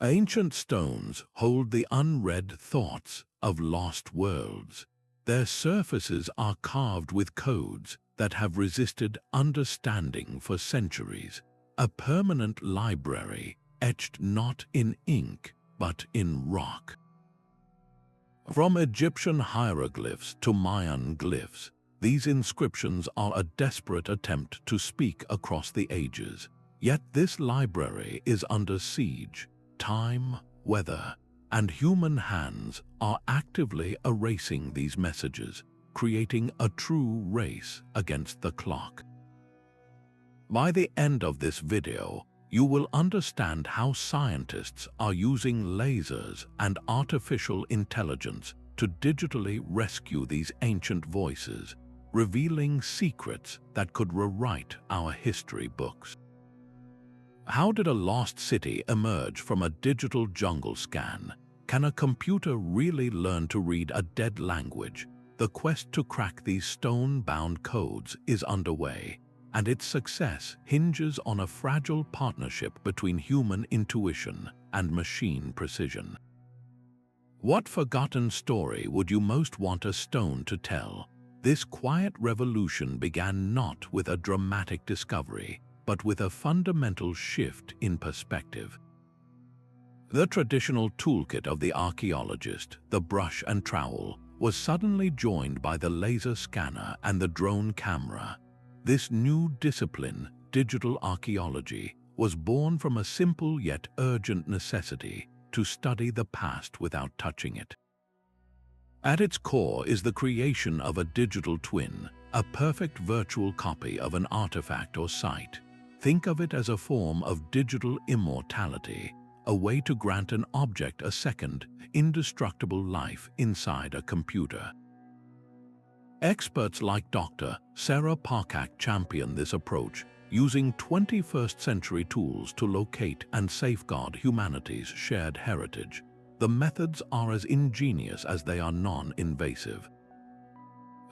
Ancient stones hold the unread thoughts of lost worlds. Their surfaces are carved with codes that have resisted understanding for centuries. A permanent library etched not in ink but in rock. From Egyptian hieroglyphs to Mayan glyphs, these inscriptions are a desperate attempt to speak across the ages. Yet this library is under siege. Time, weather, and human hands are actively erasing these messages, creating a true race against the clock. By the end of this video, you will understand how scientists are using lasers and artificial intelligence to digitally rescue these ancient voices, revealing secrets that could rewrite our history books. How did a lost city emerge from a digital jungle scan? Can a computer really learn to read a dead language? The quest to crack these stone-bound codes is underway, and its success hinges on a fragile partnership between human intuition and machine precision. What forgotten story would you most want a stone to tell? This quiet revolution began not with a dramatic discovery, but with a fundamental shift in perspective. The traditional toolkit of the archaeologist, the brush and trowel, was suddenly joined by the laser scanner and the drone camera. This new discipline, digital archaeology, was born from a simple yet urgent necessity to study the past without touching it. At its core is the creation of a digital twin, a perfect virtual copy of an artifact or site. Think of it as a form of digital immortality, a way to grant an object a second, indestructible life inside a computer. Experts like Dr. Sarah Parcak champion this approach, using 21st century tools to locate and safeguard humanity's shared heritage. The methods are as ingenious as they are non-invasive.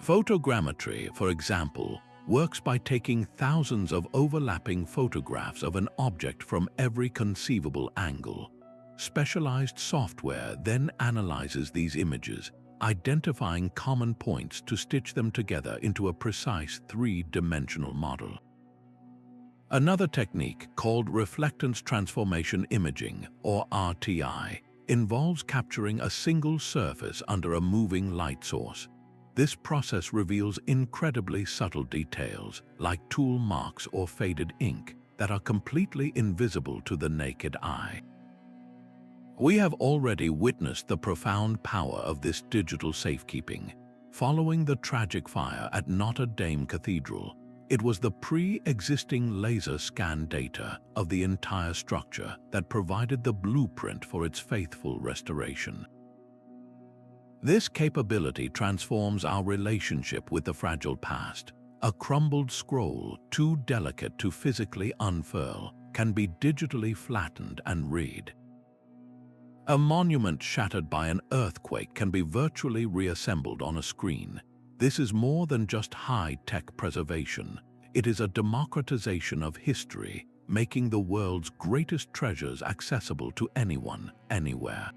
Photogrammetry, for example, works by taking thousands of overlapping photographs of an object from every conceivable angle. Specialized software then analyzes these images, identifying common points to stitch them together into a precise three-dimensional model. Another technique, called reflectance transformation imaging, or RTI, involves capturing a single surface under a moving light source. This process reveals incredibly subtle details, like tool marks or faded ink, that are completely invisible to the naked eye. We have already witnessed the profound power of this digital safekeeping. Following the tragic fire at Notre Dame Cathedral, it was the pre-existing laser scan data of the entire structure that provided the blueprint for its faithful restoration. This capability transforms our relationship with the fragile past. A crumbled scroll, too delicate to physically unfurl, can be digitally flattened and read. A monument shattered by an earthquake can be virtually reassembled on a screen. This is more than just high-tech preservation. It is a democratization of history, making the world's greatest treasures accessible to anyone, anywhere.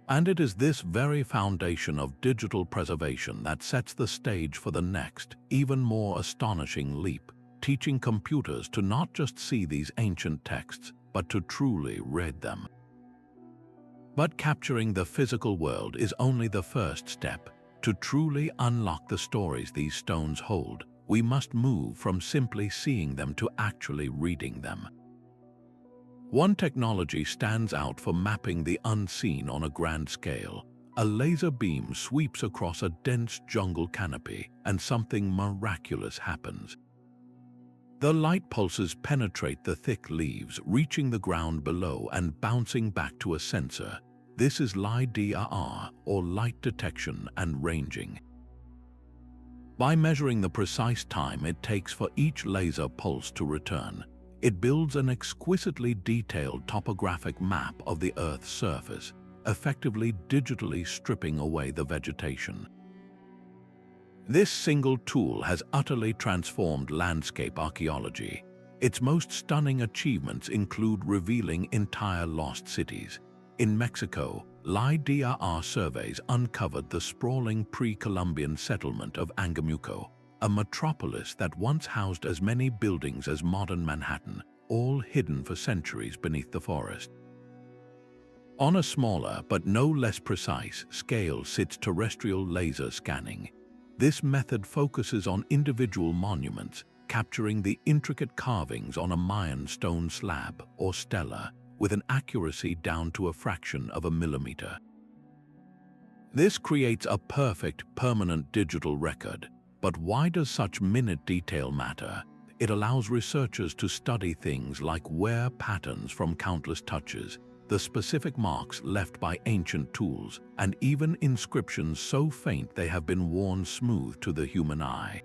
And it is this very foundation of digital preservation that sets the stage for the next, even more astonishing leap, teaching computers to not just see these ancient texts, but to truly read them. But capturing the physical world is only the first step. To truly unlock the stories these stones hold, we must move from simply seeing them to actually reading them. One technology stands out for mapping the unseen on a grand scale. A laser beam sweeps across a dense jungle canopy, and something miraculous happens. The light pulses penetrate the thick leaves, reaching the ground below and bouncing back to a sensor. This is LiDAR, or light detection and ranging. By measuring the precise time it takes for each laser pulse to return, it builds an exquisitely detailed topographic map of the Earth's surface, effectively digitally stripping away the vegetation. This single tool has utterly transformed landscape archaeology. Its most stunning achievements include revealing entire lost cities. In Mexico, LiDAR surveys uncovered the sprawling pre-Columbian settlement of Angamuco, a metropolis that once housed as many buildings as modern Manhattan, all hidden for centuries beneath the forest. On a smaller but no less precise scale sits terrestrial laser scanning. This method focuses on individual monuments, capturing the intricate carvings on a Mayan stone slab or stela, with an accuracy down to a fraction of a millimeter. This creates a perfect, permanent digital record. But why does such minute detail matter? It allows researchers to study things like wear patterns from countless touches, the specific marks left by ancient tools, and even inscriptions so faint they have been worn smooth to the human eye.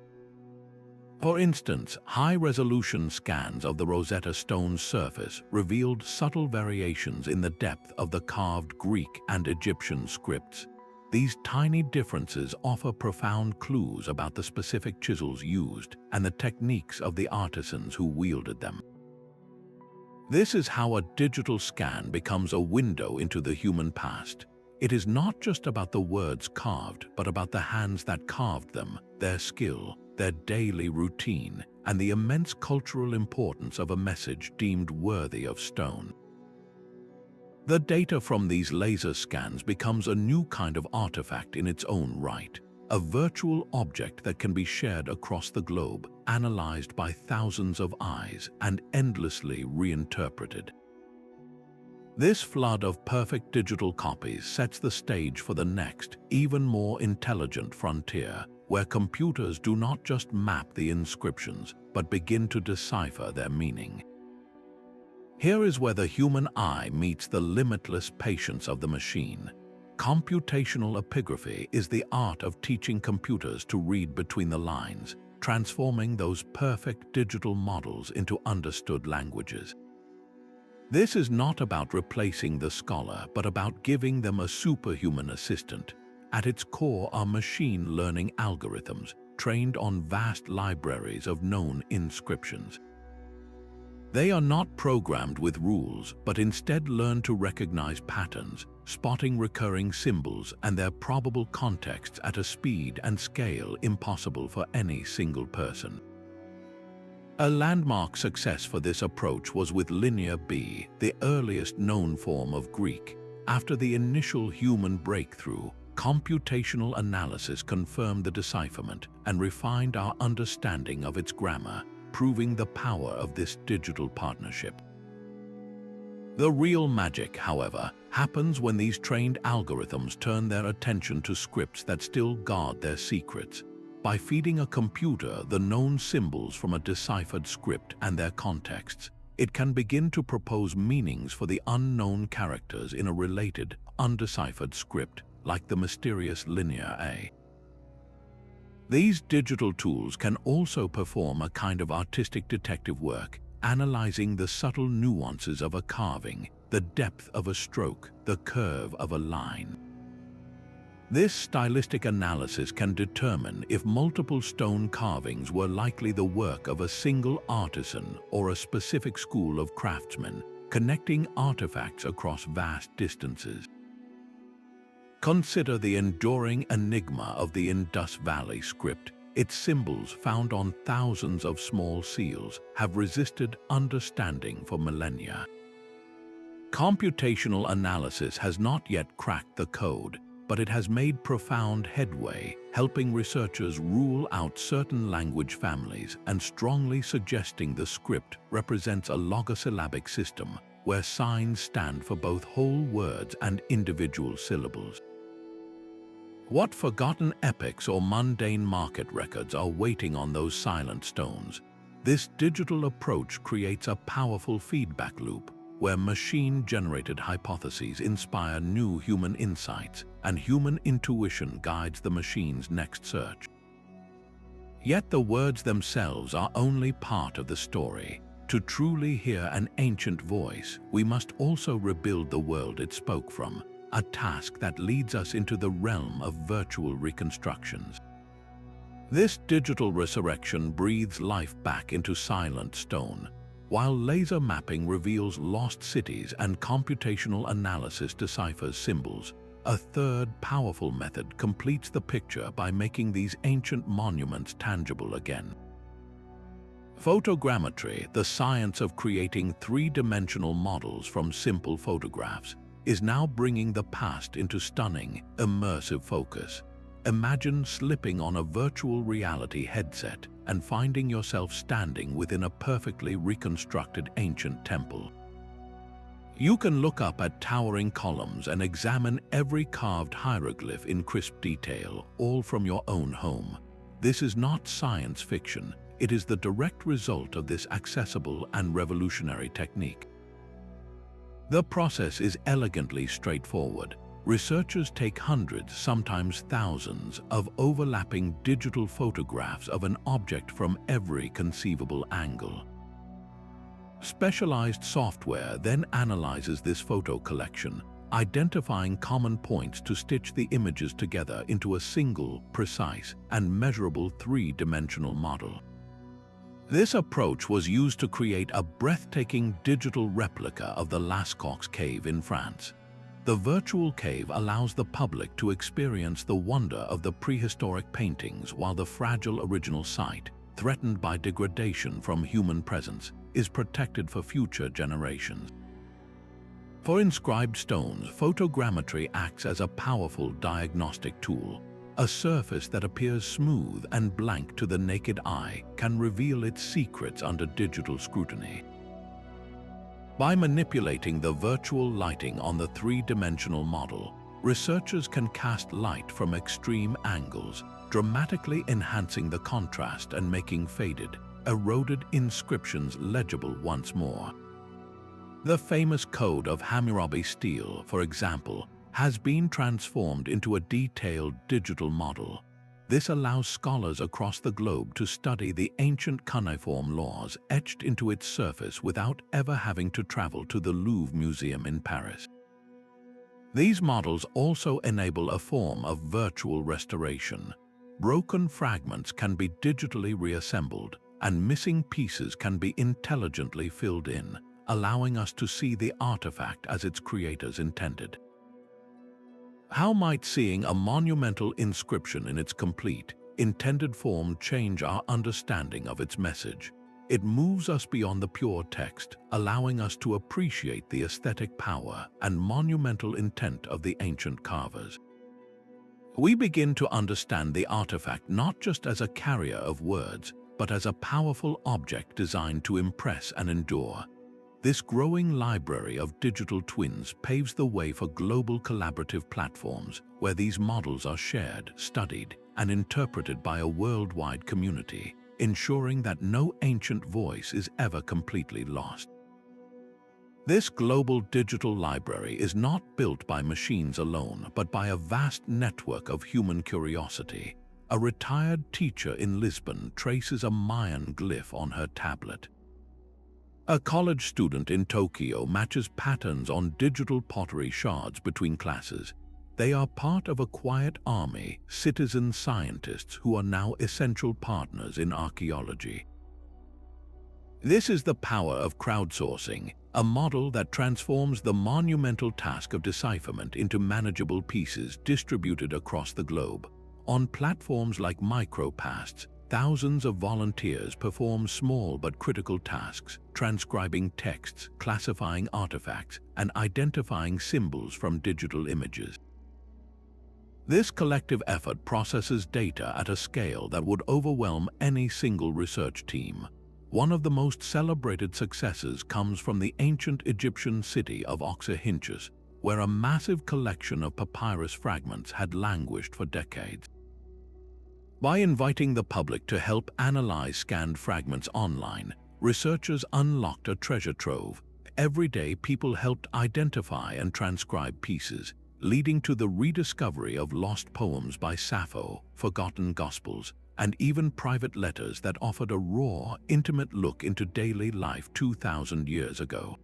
For instance, high-resolution scans of the Rosetta Stone's surface revealed subtle variations in the depth of the carved Greek and Egyptian scripts. These tiny differences offer profound clues about the specific chisels used and the techniques of the artisans who wielded them. This is how a digital scan becomes a window into the human past. It is not just about the words carved, but about the hands that carved them, their skill, their daily routine, and the immense cultural importance of a message deemed worthy of stone. The data from these laser scans becomes a new kind of artifact in its own right, a virtual object that can be shared across the globe, analyzed by thousands of eyes, and endlessly reinterpreted. This flood of perfect digital copies sets the stage for the next, even more intelligent frontier, where computers do not just map the inscriptions, but begin to decipher their meaning. Here is where the human eye meets the limitless patience of the machine. Computational epigraphy is the art of teaching computers to read between the lines, transforming those perfect digital models into understood languages. This is not about replacing the scholar, but about giving them a superhuman assistant. At its core are machine learning algorithms trained on vast libraries of known inscriptions. They are not programmed with rules, but instead learn to recognize patterns, spotting recurring symbols and their probable contexts at a speed and scale impossible for any single person. A landmark success for this approach was with Linear B, the earliest known form of Greek. After the initial human breakthrough, computational analysis confirmed the decipherment and refined our understanding of its grammar, proving the power of this digital partnership. The real magic, however, happens when these trained algorithms turn their attention to scripts that still guard their secrets. By feeding a computer the known symbols from a deciphered script and their contexts, it can begin to propose meanings for the unknown characters in a related, undeciphered script, like the mysterious Linear A. These digital tools can also perform a kind of artistic detective work, analyzing the subtle nuances of a carving, the depth of a stroke, the curve of a line. This stylistic analysis can determine if multiple stone carvings were likely the work of a single artisan or a specific school of craftsmen, connecting artifacts across vast distances. Consider the enduring enigma of the Indus Valley script. Its symbols, found on thousands of small seals, have resisted understanding for millennia. Computational analysis has not yet cracked the code, but it has made profound headway, helping researchers rule out certain language families and strongly suggesting the script represents a logosyllabic system, where signs stand for both whole words and individual syllables. What forgotten epics or mundane market records are waiting on those silent stones? This digital approach creates a powerful feedback loop, where machine-generated hypotheses inspire new human insights, and human intuition guides the machine's next search. Yet the words themselves are only part of the story. To truly hear an ancient voice, we must also rebuild the world it spoke from, a task that leads us into the realm of virtual reconstructions. This digital resurrection breathes life back into silent stone, while laser mapping reveals lost cities and computational analysis deciphers symbols. A third powerful method completes the picture by making these ancient monuments tangible again. Photogrammetry, the science of creating three-dimensional models from simple photographs, is now bringing the past into stunning, immersive focus. Imagine slipping on a virtual reality headset and finding yourself standing within a perfectly reconstructed ancient temple. You can look up at towering columns and examine every carved hieroglyph in crisp detail, all from your own home. This is not science fiction. It is the direct result of this accessible and revolutionary technique. The process is elegantly straightforward. Researchers take hundreds, sometimes thousands, of overlapping digital photographs of an object from every conceivable angle. Specialized software then analyzes this photo collection, identifying common points to stitch the images together into a single, precise, and measurable three-dimensional model. This approach was used to create a breathtaking digital replica of the Lascaux cave in France. The virtual cave allows the public to experience the wonder of the prehistoric paintings, while the fragile original site, threatened by degradation from human presence, is protected for future generations. For inscribed stones, photogrammetry acts as a powerful diagnostic tool. A surface that appears smooth and blank to the naked eye can reveal its secrets under digital scrutiny. By manipulating the virtual lighting on the three-dimensional model, researchers can cast light from extreme angles, dramatically enhancing the contrast and making faded, eroded inscriptions legible once more. The famous Code of Hammurabi stele, for example, has been transformed into a detailed digital model. This allows scholars across the globe to study the ancient cuneiform laws etched into its surface without ever having to travel to the Louvre Museum in Paris. These models also enable a form of virtual restoration. Broken fragments can be digitally reassembled, and missing pieces can be intelligently filled in, allowing us to see the artifact as its creators intended. How might seeing a monumental inscription in its complete, intended form change our understanding of its message? It moves us beyond the pure text, allowing us to appreciate the aesthetic power and monumental intent of the ancient carvers. We begin to understand the artifact not just as a carrier of words, but as a powerful object designed to impress and endure. This growing library of digital twins paves the way for global collaborative platforms where these models are shared, studied, and interpreted by a worldwide community, ensuring that no ancient voice is ever completely lost. This global digital library is not built by machines alone, but by a vast network of human curiosity. A retired teacher in Lisbon traces a Mayan glyph on her tablet. A college student in Tokyo matches patterns on digital pottery shards between classes. They are part of a quiet army, citizen scientists who are now essential partners in archaeology. This is the power of crowdsourcing, a model that transforms the monumental task of decipherment into manageable pieces distributed across the globe. On platforms like MicroPasts, thousands of volunteers perform small but critical tasks, transcribing texts, classifying artifacts, and identifying symbols from digital images. This collective effort processes data at a scale that would overwhelm any single research team. One of the most celebrated successes comes from the ancient Egyptian city of Oxyrhynchus, where a massive collection of papyrus fragments had languished for decades. By inviting the public to help analyze scanned fragments online, researchers unlocked a treasure trove. Every day, people helped identify and transcribe pieces, leading to the rediscovery of lost poems by Sappho, forgotten gospels, and even private letters that offered a raw, intimate look into daily life 2,000 years ago.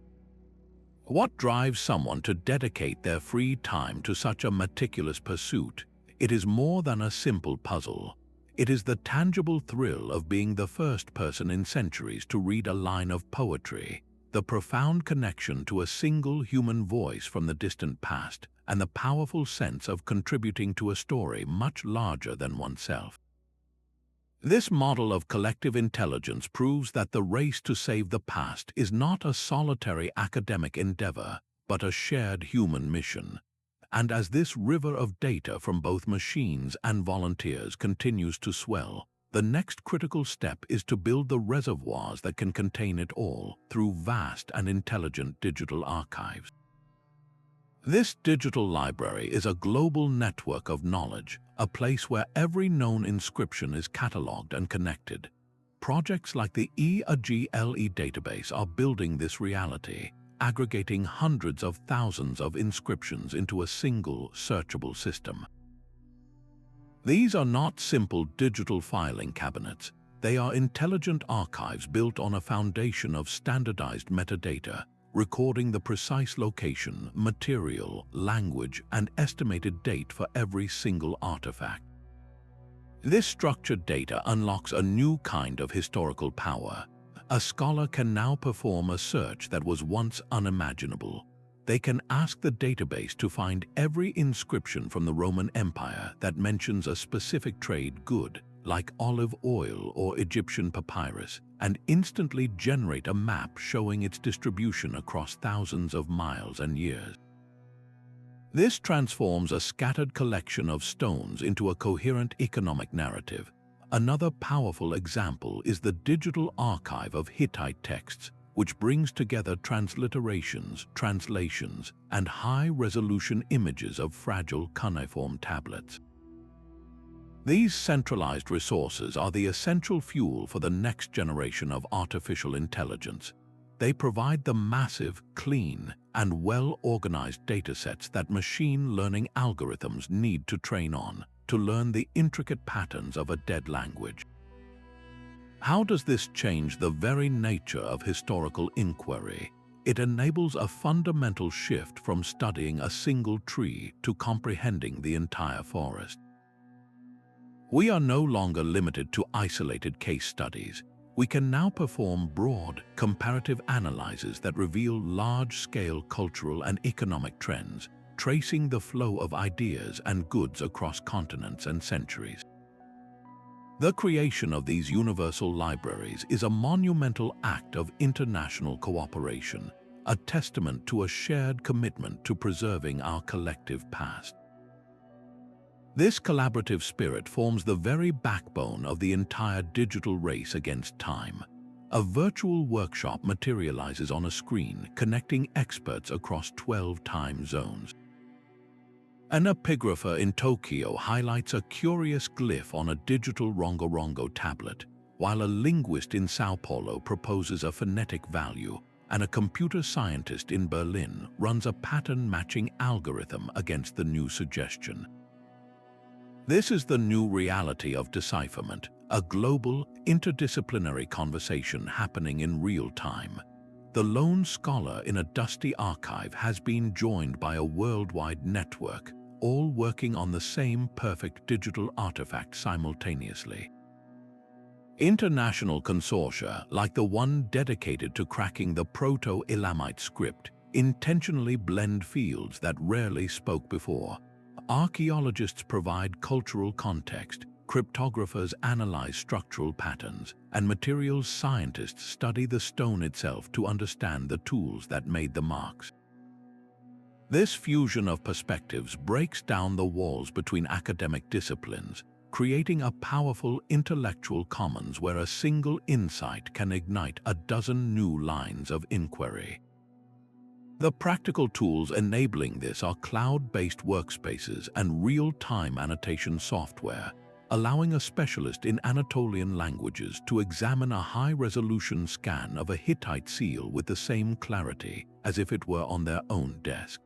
What drives someone to dedicate their free time to such a meticulous pursuit? It is more than a simple puzzle. It is the tangible thrill of being the first person in centuries to read a line of poetry, the profound connection to a single human voice from the distant past, and the powerful sense of contributing to a story much larger than oneself. This model of collective intelligence proves that the race to save the past is not a solitary academic endeavor, but a shared human mission. And as this river of data from both machines and volunteers continues to swell, the next critical step is to build the reservoirs that can contain it all through vast and intelligent digital archives. This digital library is a global network of knowledge, a place where every known inscription is catalogued and connected. Projects like the Digitally database are building this reality, aggregating hundreds of thousands of inscriptions into a single, searchable system. These are not simple digital filing cabinets. They are intelligent archives built on a foundation of standardized metadata, recording the precise location, material, language, and estimated date for every single artifact. This structured data unlocks a new kind of historical power. A scholar can now perform a search that was once unimaginable. They can ask the database to find every inscription from the Roman Empire that mentions a specific trade good, like olive oil or Egyptian papyrus, and instantly generate a map showing its distribution across thousands of miles and years. This transforms a scattered collection of stones into a coherent economic narrative. Another powerful example is the digital archive of Hittite texts, which brings together transliterations, translations, and high-resolution images of fragile cuneiform tablets. These centralized resources are the essential fuel for the next generation of artificial intelligence. They provide the massive, clean, and well-organized datasets that machine learning algorithms need to train on to learn the intricate patterns of a dead language. How does this change the very nature of historical inquiry? It enables a fundamental shift from studying a single tree to comprehending the entire forest. We are no longer limited to isolated case studies. We can now perform broad, comparative analyses that reveal large-scale cultural and economic trends, tracing the flow of ideas and goods across continents and centuries. The creation of these universal libraries is a monumental act of international cooperation, a testament to a shared commitment to preserving our collective past. This collaborative spirit forms the very backbone of the entire digital race against time. A virtual workshop materializes on a screen, connecting experts across 12 time zones. An epigrapher in Tokyo highlights a curious glyph on a digital rongo-rongo tablet, while a linguist in Sao Paulo proposes a phonetic value, and a computer scientist in Berlin runs a pattern-matching algorithm against the new suggestion. This is the new reality of decipherment, a global, interdisciplinary conversation happening in real time. The lone scholar in a dusty archive has been joined by a worldwide network, all working on the same perfect digital artifact simultaneously. International consortia, like the one dedicated to cracking the Proto-Elamite script, intentionally blend fields that rarely spoke before. Archaeologists provide cultural context, cryptographers analyze structural patterns, and materials scientists study the stone itself to understand the tools that made the marks. This fusion of perspectives breaks down the walls between academic disciplines, creating a powerful intellectual commons where a single insight can ignite a dozen new lines of inquiry. The practical tools enabling this are cloud-based workspaces and real-time annotation software, allowing a specialist in Anatolian languages to examine a high-resolution scan of a Hittite seal with the same clarity as if it were on their own desk.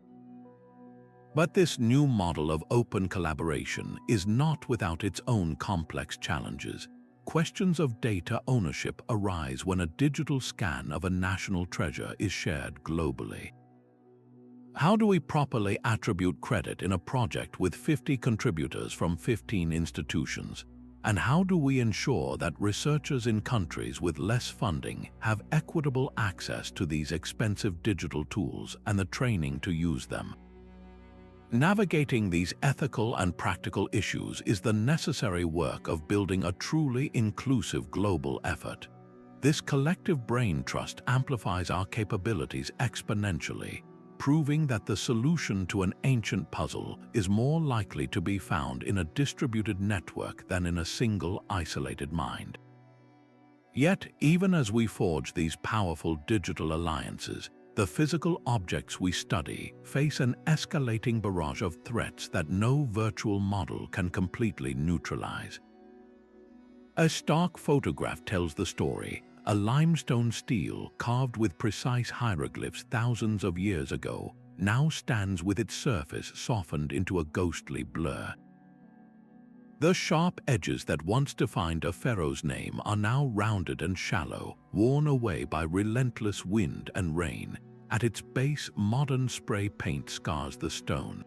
But this new model of open collaboration is not without its own complex challenges. Questions of data ownership arise when a digital scan of a national treasure is shared globally. How do we properly attribute credit in a project with 50 contributors from 15 institutions? And how do we ensure that researchers in countries with less funding have equitable access to these expensive digital tools and the training to use them? Navigating these ethical and practical issues is the necessary work of building a truly inclusive global effort. This collective brain trust amplifies our capabilities exponentially, proving that the solution to an ancient puzzle is more likely to be found in a distributed network than in a single isolated mind. Yet, even as we forge these powerful digital alliances, the physical objects we study face an escalating barrage of threats that no virtual model can completely neutralize. A stark photograph tells the story. A limestone stele carved with precise hieroglyphs thousands of years ago now stands with its surface softened into a ghostly blur. The sharp edges that once defined a pharaoh's name are now rounded and shallow, worn away by relentless wind and rain. At its base, modern spray paint scars the stone.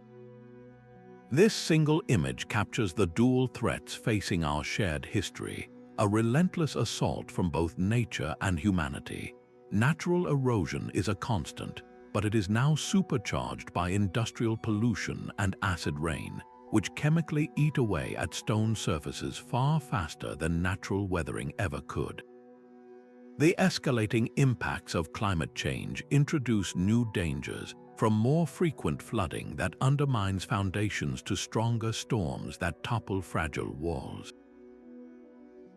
This single image captures the dual threats facing our shared history, a relentless assault from both nature and humanity. Natural erosion is a constant, but it is now supercharged by industrial pollution and acid rain, which chemically eat away at stone surfaces far faster than natural weathering ever could. The escalating impacts of climate change introduce new dangers, from more frequent flooding that undermines foundations to stronger storms that topple fragile walls.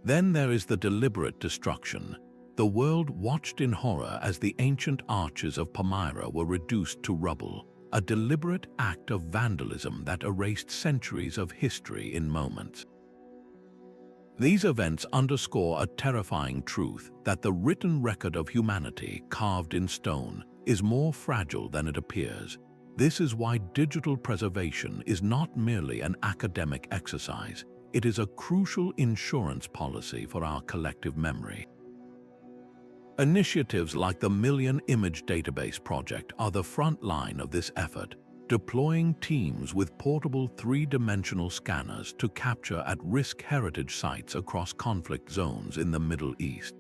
Then there is the deliberate destruction. The world watched in horror as the ancient arches of Palmyra were reduced to rubble, a deliberate act of vandalism that erased centuries of history in moments. These events underscore a terrifying truth that the written record of humanity carved in stone is more fragile than it appears. This is why digital preservation is not merely an academic exercise. It is a crucial insurance policy for our collective memory. Initiatives like the Million Image Database Project are the front line of this effort, deploying teams with portable three-dimensional scanners to capture at-risk heritage sites across conflict zones in the Middle East.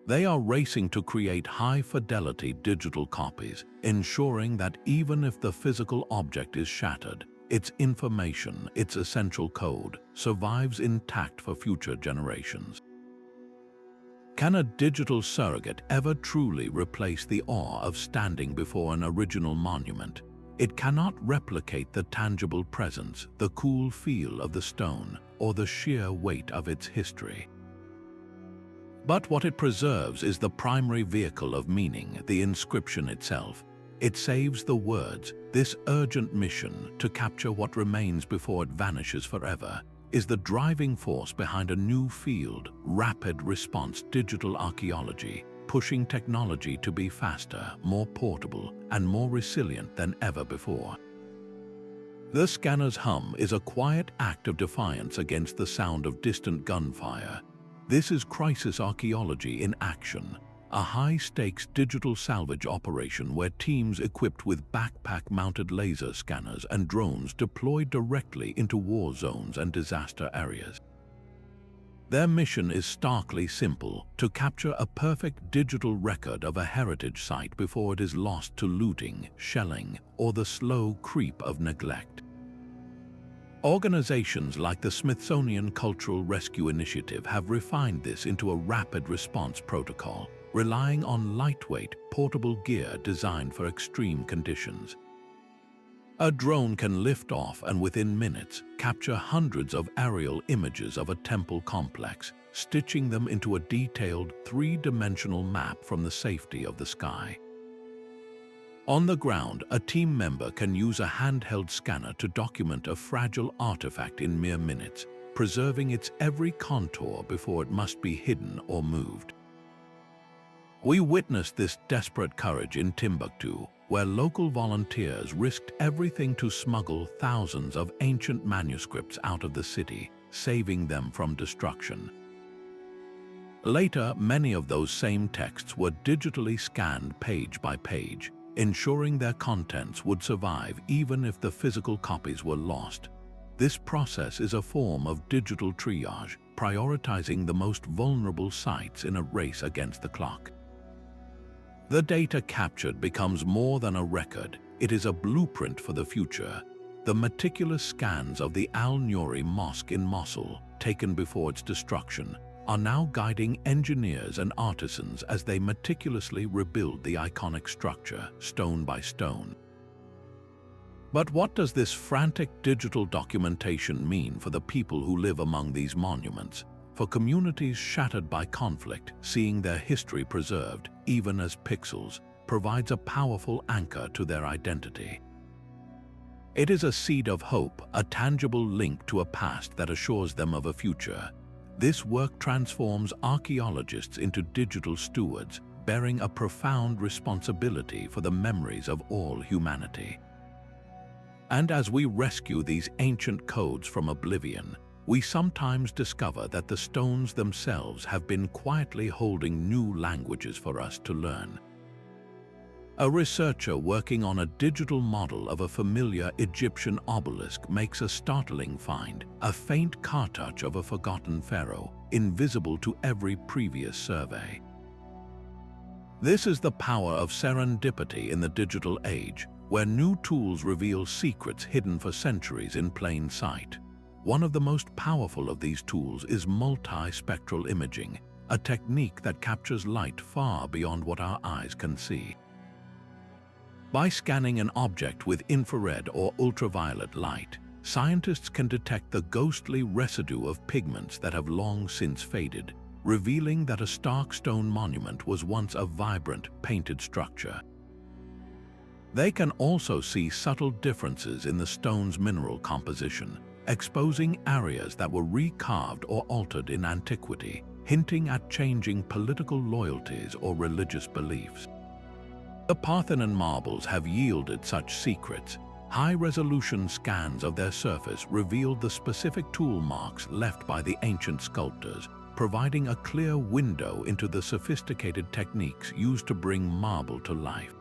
They are racing to create high-fidelity digital copies, ensuring that even if the physical object is shattered, its information, its essential code, survives intact for future generations. Can a digital surrogate ever truly replace the awe of standing before an original monument? It cannot replicate the tangible presence, the cool feel of the stone, or the sheer weight of its history. But what it preserves is the primary vehicle of meaning, the inscription itself. It saves the words. This urgent mission to capture what remains before it vanishes forever is the driving force behind a new field, rapid response digital archaeology, pushing technology to be faster, more portable, and more resilient than ever before. The scanner's hum is a quiet act of defiance against the sound of distant gunfire. This is crisis archaeology in action, a high-stakes digital salvage operation where teams equipped with backpack-mounted laser scanners and drones deploy directly into war zones and disaster areas. Their mission is starkly simple: to capture a perfect digital record of a heritage site before it is lost to looting, shelling, or the slow creep of neglect. Organizations like the Smithsonian Cultural Rescue Initiative have refined this into a rapid response protocol, relying on lightweight, portable gear designed for extreme conditions. A drone can lift off and within minutes capture hundreds of aerial images of a temple complex, stitching them into a detailed three-dimensional map from the safety of the sky. On the ground, a team member can use a handheld scanner to document a fragile artifact in mere minutes, preserving its every contour before it must be hidden or moved. We witnessed this desperate courage in Timbuktu, where local volunteers risked everything to smuggle thousands of ancient manuscripts out of the city, saving them from destruction. Later, many of those same texts were digitally scanned page by page, ensuring their contents would survive even if the physical copies were lost. This process is a form of digital triage, prioritizing the most vulnerable sites in a race against the clock. The data captured becomes more than a record, it is a blueprint for the future. The meticulous scans of the Al-Nuri Mosque in Mosul, taken before its destruction, are now guiding engineers and artisans as they meticulously rebuild the iconic structure, stone by stone. But what does this frantic digital documentation mean for the people who live among these monuments? For communities shattered by conflict, seeing their history preserved, even as pixels, provides a powerful anchor to their identity. It is a seed of hope, a tangible link to a past that assures them of a future. This work transforms archaeologists into digital stewards, bearing a profound responsibility for the memories of all humanity. And as we rescue these ancient codes from oblivion, we sometimes discover that the stones themselves have been quietly holding new languages for us to learn. A researcher working on a digital model of a familiar Egyptian obelisk makes a startling find, a faint cartouche of a forgotten pharaoh, invisible to every previous survey. This is the power of serendipity in the digital age, where new tools reveal secrets hidden for centuries in plain sight. One of the most powerful of these tools is multispectral imaging, a technique that captures light far beyond what our eyes can see. By scanning an object with infrared or ultraviolet light, scientists can detect the ghostly residue of pigments that have long since faded, revealing that a stark stone monument was once a vibrant, painted structure. They can also see subtle differences in the stone's mineral composition, exposing areas that were recarved or altered in antiquity, hinting at changing political loyalties or religious beliefs. The Parthenon marbles have yielded such secrets. High-resolution scans of their surface revealed the specific tool marks left by the ancient sculptors, providing a clear window into the sophisticated techniques used to bring marble to life.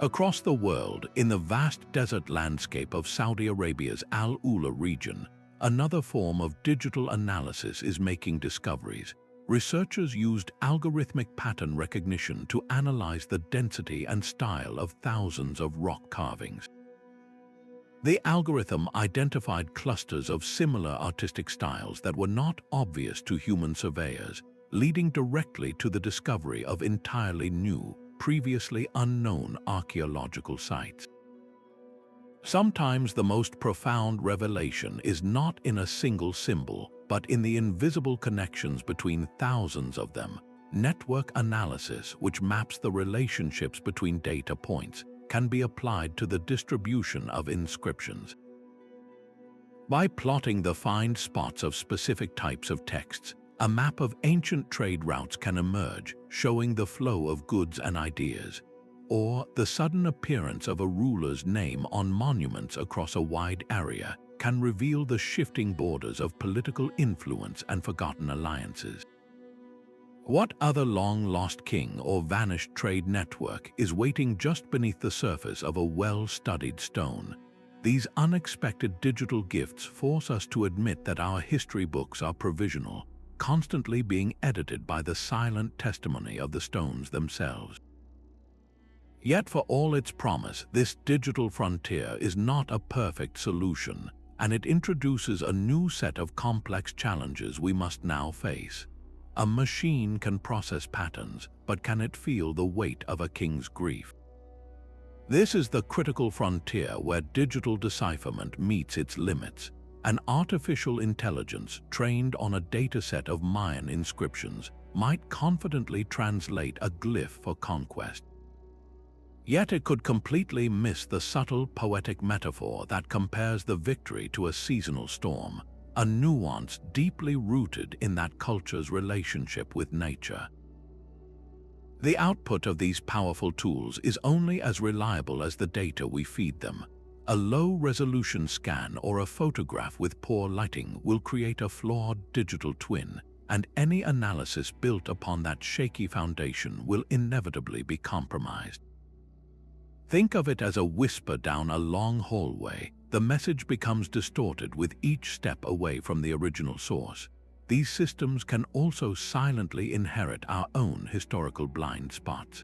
Across the world, in the vast desert landscape of Saudi Arabia's Al-Ula region, another form of digital analysis is making discoveries. Researchers used algorithmic pattern recognition to analyze the density and style of thousands of rock carvings. The algorithm identified clusters of similar artistic styles that were not obvious to human surveyors, leading directly to the discovery of entirely new, previously unknown archaeological sites. Sometimes the most profound revelation is not in a single symbol, but in the invisible connections between thousands of them. Network analysis, which maps the relationships between data points, can be applied to the distribution of inscriptions. By plotting the find spots of specific types of texts, a map of ancient trade routes can emerge, showing the flow of goods and ideas, or the sudden appearance of a ruler's name on monuments across a wide area can reveal the shifting borders of political influence and forgotten alliances. What other long-lost king or vanished trade network is waiting just beneath the surface of a well-studied stone? These unexpected digital gifts force us to admit that our history books are provisional, constantly being edited by the silent testimony of the stones themselves. Yet for all its promise, this digital frontier is not a perfect solution, and it introduces a new set of complex challenges we must now face. A machine can process patterns, but can it feel the weight of a king's grief? This is the critical frontier where digital decipherment meets its limits. An artificial intelligence trained on a dataset of Mayan inscriptions might confidently translate a glyph for conquest. Yet it could completely miss the subtle poetic metaphor that compares the victory to a seasonal storm, a nuance deeply rooted in that culture's relationship with nature. The output of these powerful tools is only as reliable as the data we feed them. A low-resolution scan or a photograph with poor lighting will create a flawed digital twin, and any analysis built upon that shaky foundation will inevitably be compromised. Think of it as a whisper down a long hallway. the message becomes distorted with each step away from the original source. These systems can also silently inherit our own historical blind spots.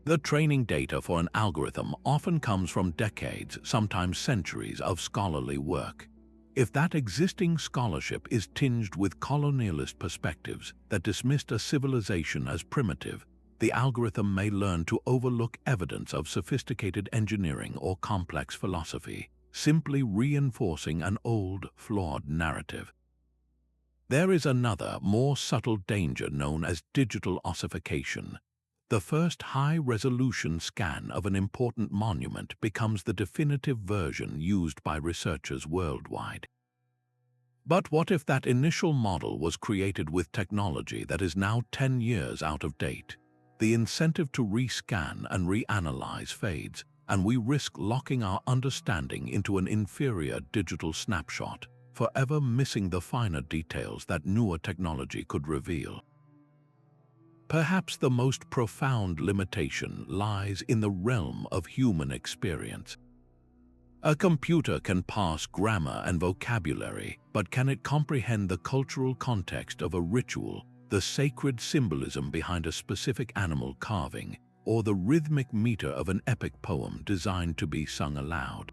The training data for an algorithm often comes from decades, sometimes centuries, of scholarly work. If that existing scholarship is tinged with colonialist perspectives that dismissed a civilization as primitive, the algorithm may learn to overlook evidence of sophisticated engineering or complex philosophy, simply reinforcing an old, flawed narrative. There is another, more subtle danger known as digital ossification. The first high-resolution scan of an important monument becomes the definitive version used by researchers worldwide. But what if that initial model was created with technology that is now 10 years out of date? The incentive to rescan and reanalyze fades, and we risk locking our understanding into an inferior digital snapshot, forever missing the finer details that newer technology could reveal. Perhaps the most profound limitation lies in the realm of human experience. A computer can parse grammar and vocabulary, but can it comprehend the cultural context of a ritual, the sacred symbolism behind a specific animal carving, or the rhythmic meter of an epic poem designed to be sung aloud?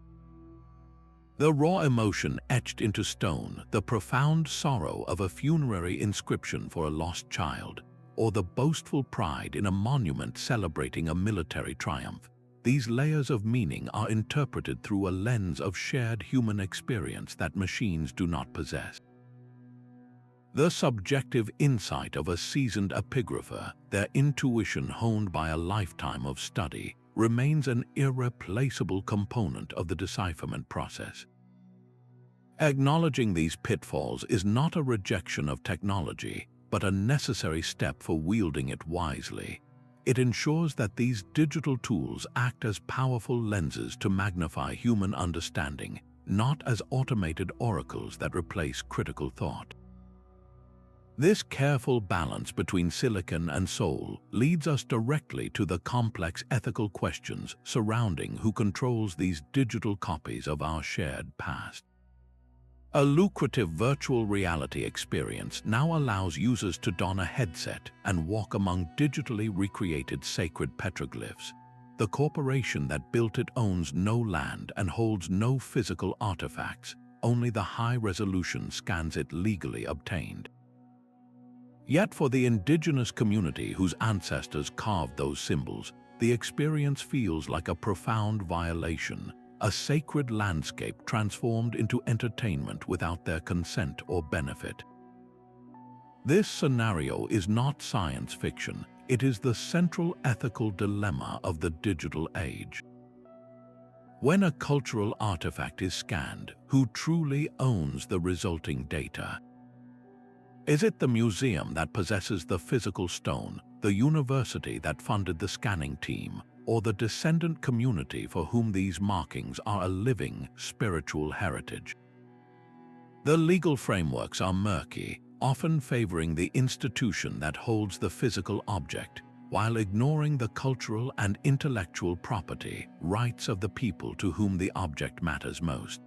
The raw emotion etched into stone, the profound sorrow of a funerary inscription for a lost child, or the boastful pride in a monument celebrating a military triumph. These layers of meaning are interpreted through a lens of shared human experience that machines do not possess. The subjective insight of a seasoned epigrapher, their intuition honed by a lifetime of study, remains an irreplaceable component of the decipherment process. Acknowledging these pitfalls is not a rejection of technology, but a necessary step for wielding it wisely. It ensures that these digital tools act as powerful lenses to magnify human understanding, not as automated oracles that replace critical thought. This careful balance between silicon and soul leads us directly to the complex ethical questions surrounding who controls these digital copies of our shared past. A lucrative virtual reality experience now allows users to don a headset and walk among digitally recreated sacred petroglyphs. The corporation that built it owns no land and holds no physical artifacts, only the high-resolution scans it legally obtained. Yet for the indigenous community whose ancestors carved those symbols, the experience feels like a profound violation, a sacred landscape transformed into entertainment without their consent or benefit. This scenario is not science fiction, it is the central ethical dilemma of the digital age. When a cultural artifact is scanned, who truly owns the resulting data? Is it the museum that possesses the physical stone, the university that funded the scanning team, or the descendant community for whom these markings are a living, spiritual heritage? The legal frameworks are murky, often favoring the institution that holds the physical object, while ignoring the cultural and intellectual property rights of the people to whom the object matters most.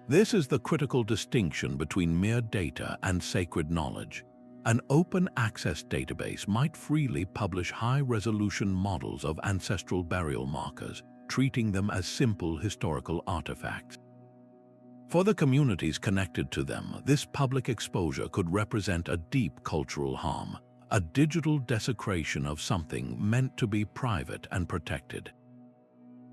This is the critical distinction between mere data and sacred knowledge. An open-access database might freely publish high-resolution models of ancestral burial markers, treating them as simple historical artifacts. For the communities connected to them, this public exposure could represent a deep cultural harm, a digital desecration of something meant to be private and protected.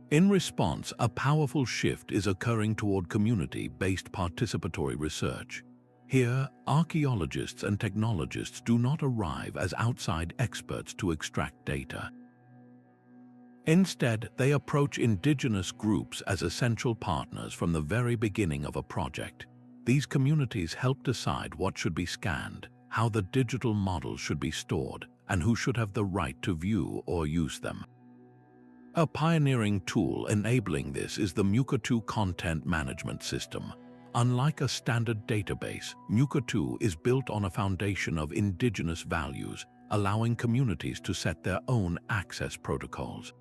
In response, a powerful shift is occurring toward community-based participatory research. Here, archaeologists and technologists do not arrive as outside experts to extract data. Instead, they approach indigenous groups as essential partners from the very beginning of a project. These communities help decide what should be scanned, how the digital models should be stored, and who should have the right to view or use them. A pioneering tool enabling this is the Muka2 content management system. Unlike a standard database, Muka2 is built on a foundation of indigenous values, allowing communities to set their own access protocols.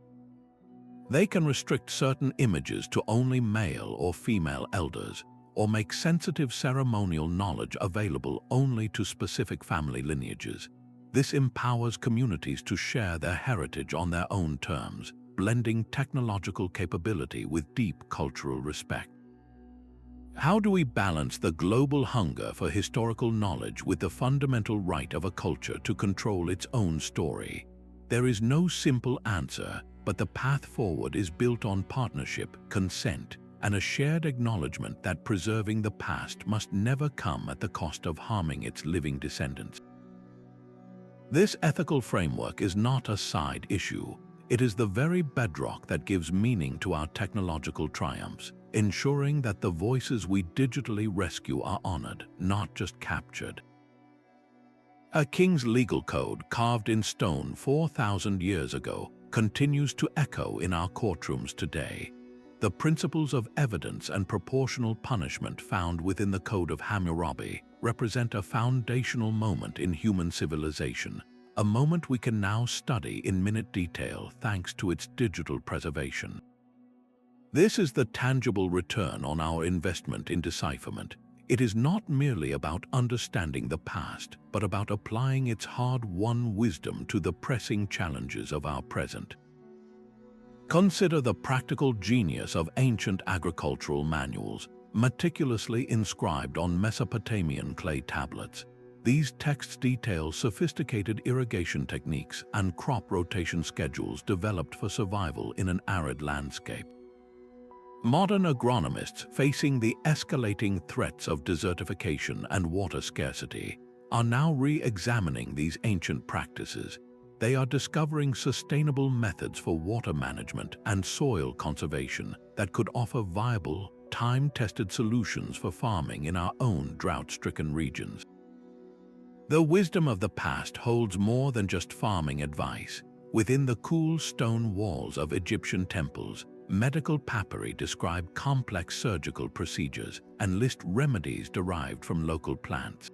They can restrict certain images to only male or female elders, or make sensitive ceremonial knowledge available only to specific family lineages. This empowers communities to share their heritage on their own terms, blending technological capability with deep cultural respect. How do we balance the global hunger for historical knowledge with the fundamental right of a culture to control its own story? There is no simple answer, but the path forward is built on partnership, consent, and a shared acknowledgement that preserving the past must never come at the cost of harming its living descendants. This ethical framework is not a side issue. It is the very bedrock that gives meaning to our technological triumphs, ensuring that the voices we digitally rescue are honored, not just captured. A king's legal code carved in stone 4,000 years ago continues to echo in our courtrooms today. The principles of evidence and proportional punishment found within the Code of Hammurabi represent a foundational moment in human civilization, a moment we can now study in minute detail thanks to its digital preservation. This is the tangible return on our investment in decipherment. It is not merely about understanding the past, but about applying its hard-won wisdom to the pressing challenges of our present. Consider the practical genius of ancient agricultural manuals, meticulously inscribed on Mesopotamian clay tablets. These texts detail sophisticated irrigation techniques and crop rotation schedules developed for survival in an arid landscape. Modern agronomists, facing the escalating threats of desertification and water scarcity, are now re-examining these ancient practices. They are discovering sustainable methods for water management and soil conservation that could offer viable, time-tested solutions for farming in our own drought-stricken regions. The wisdom of the past holds more than just farming advice. Within the cool stone walls of Egyptian temples, medical papyri describe complex surgical procedures and list remedies derived from local plants.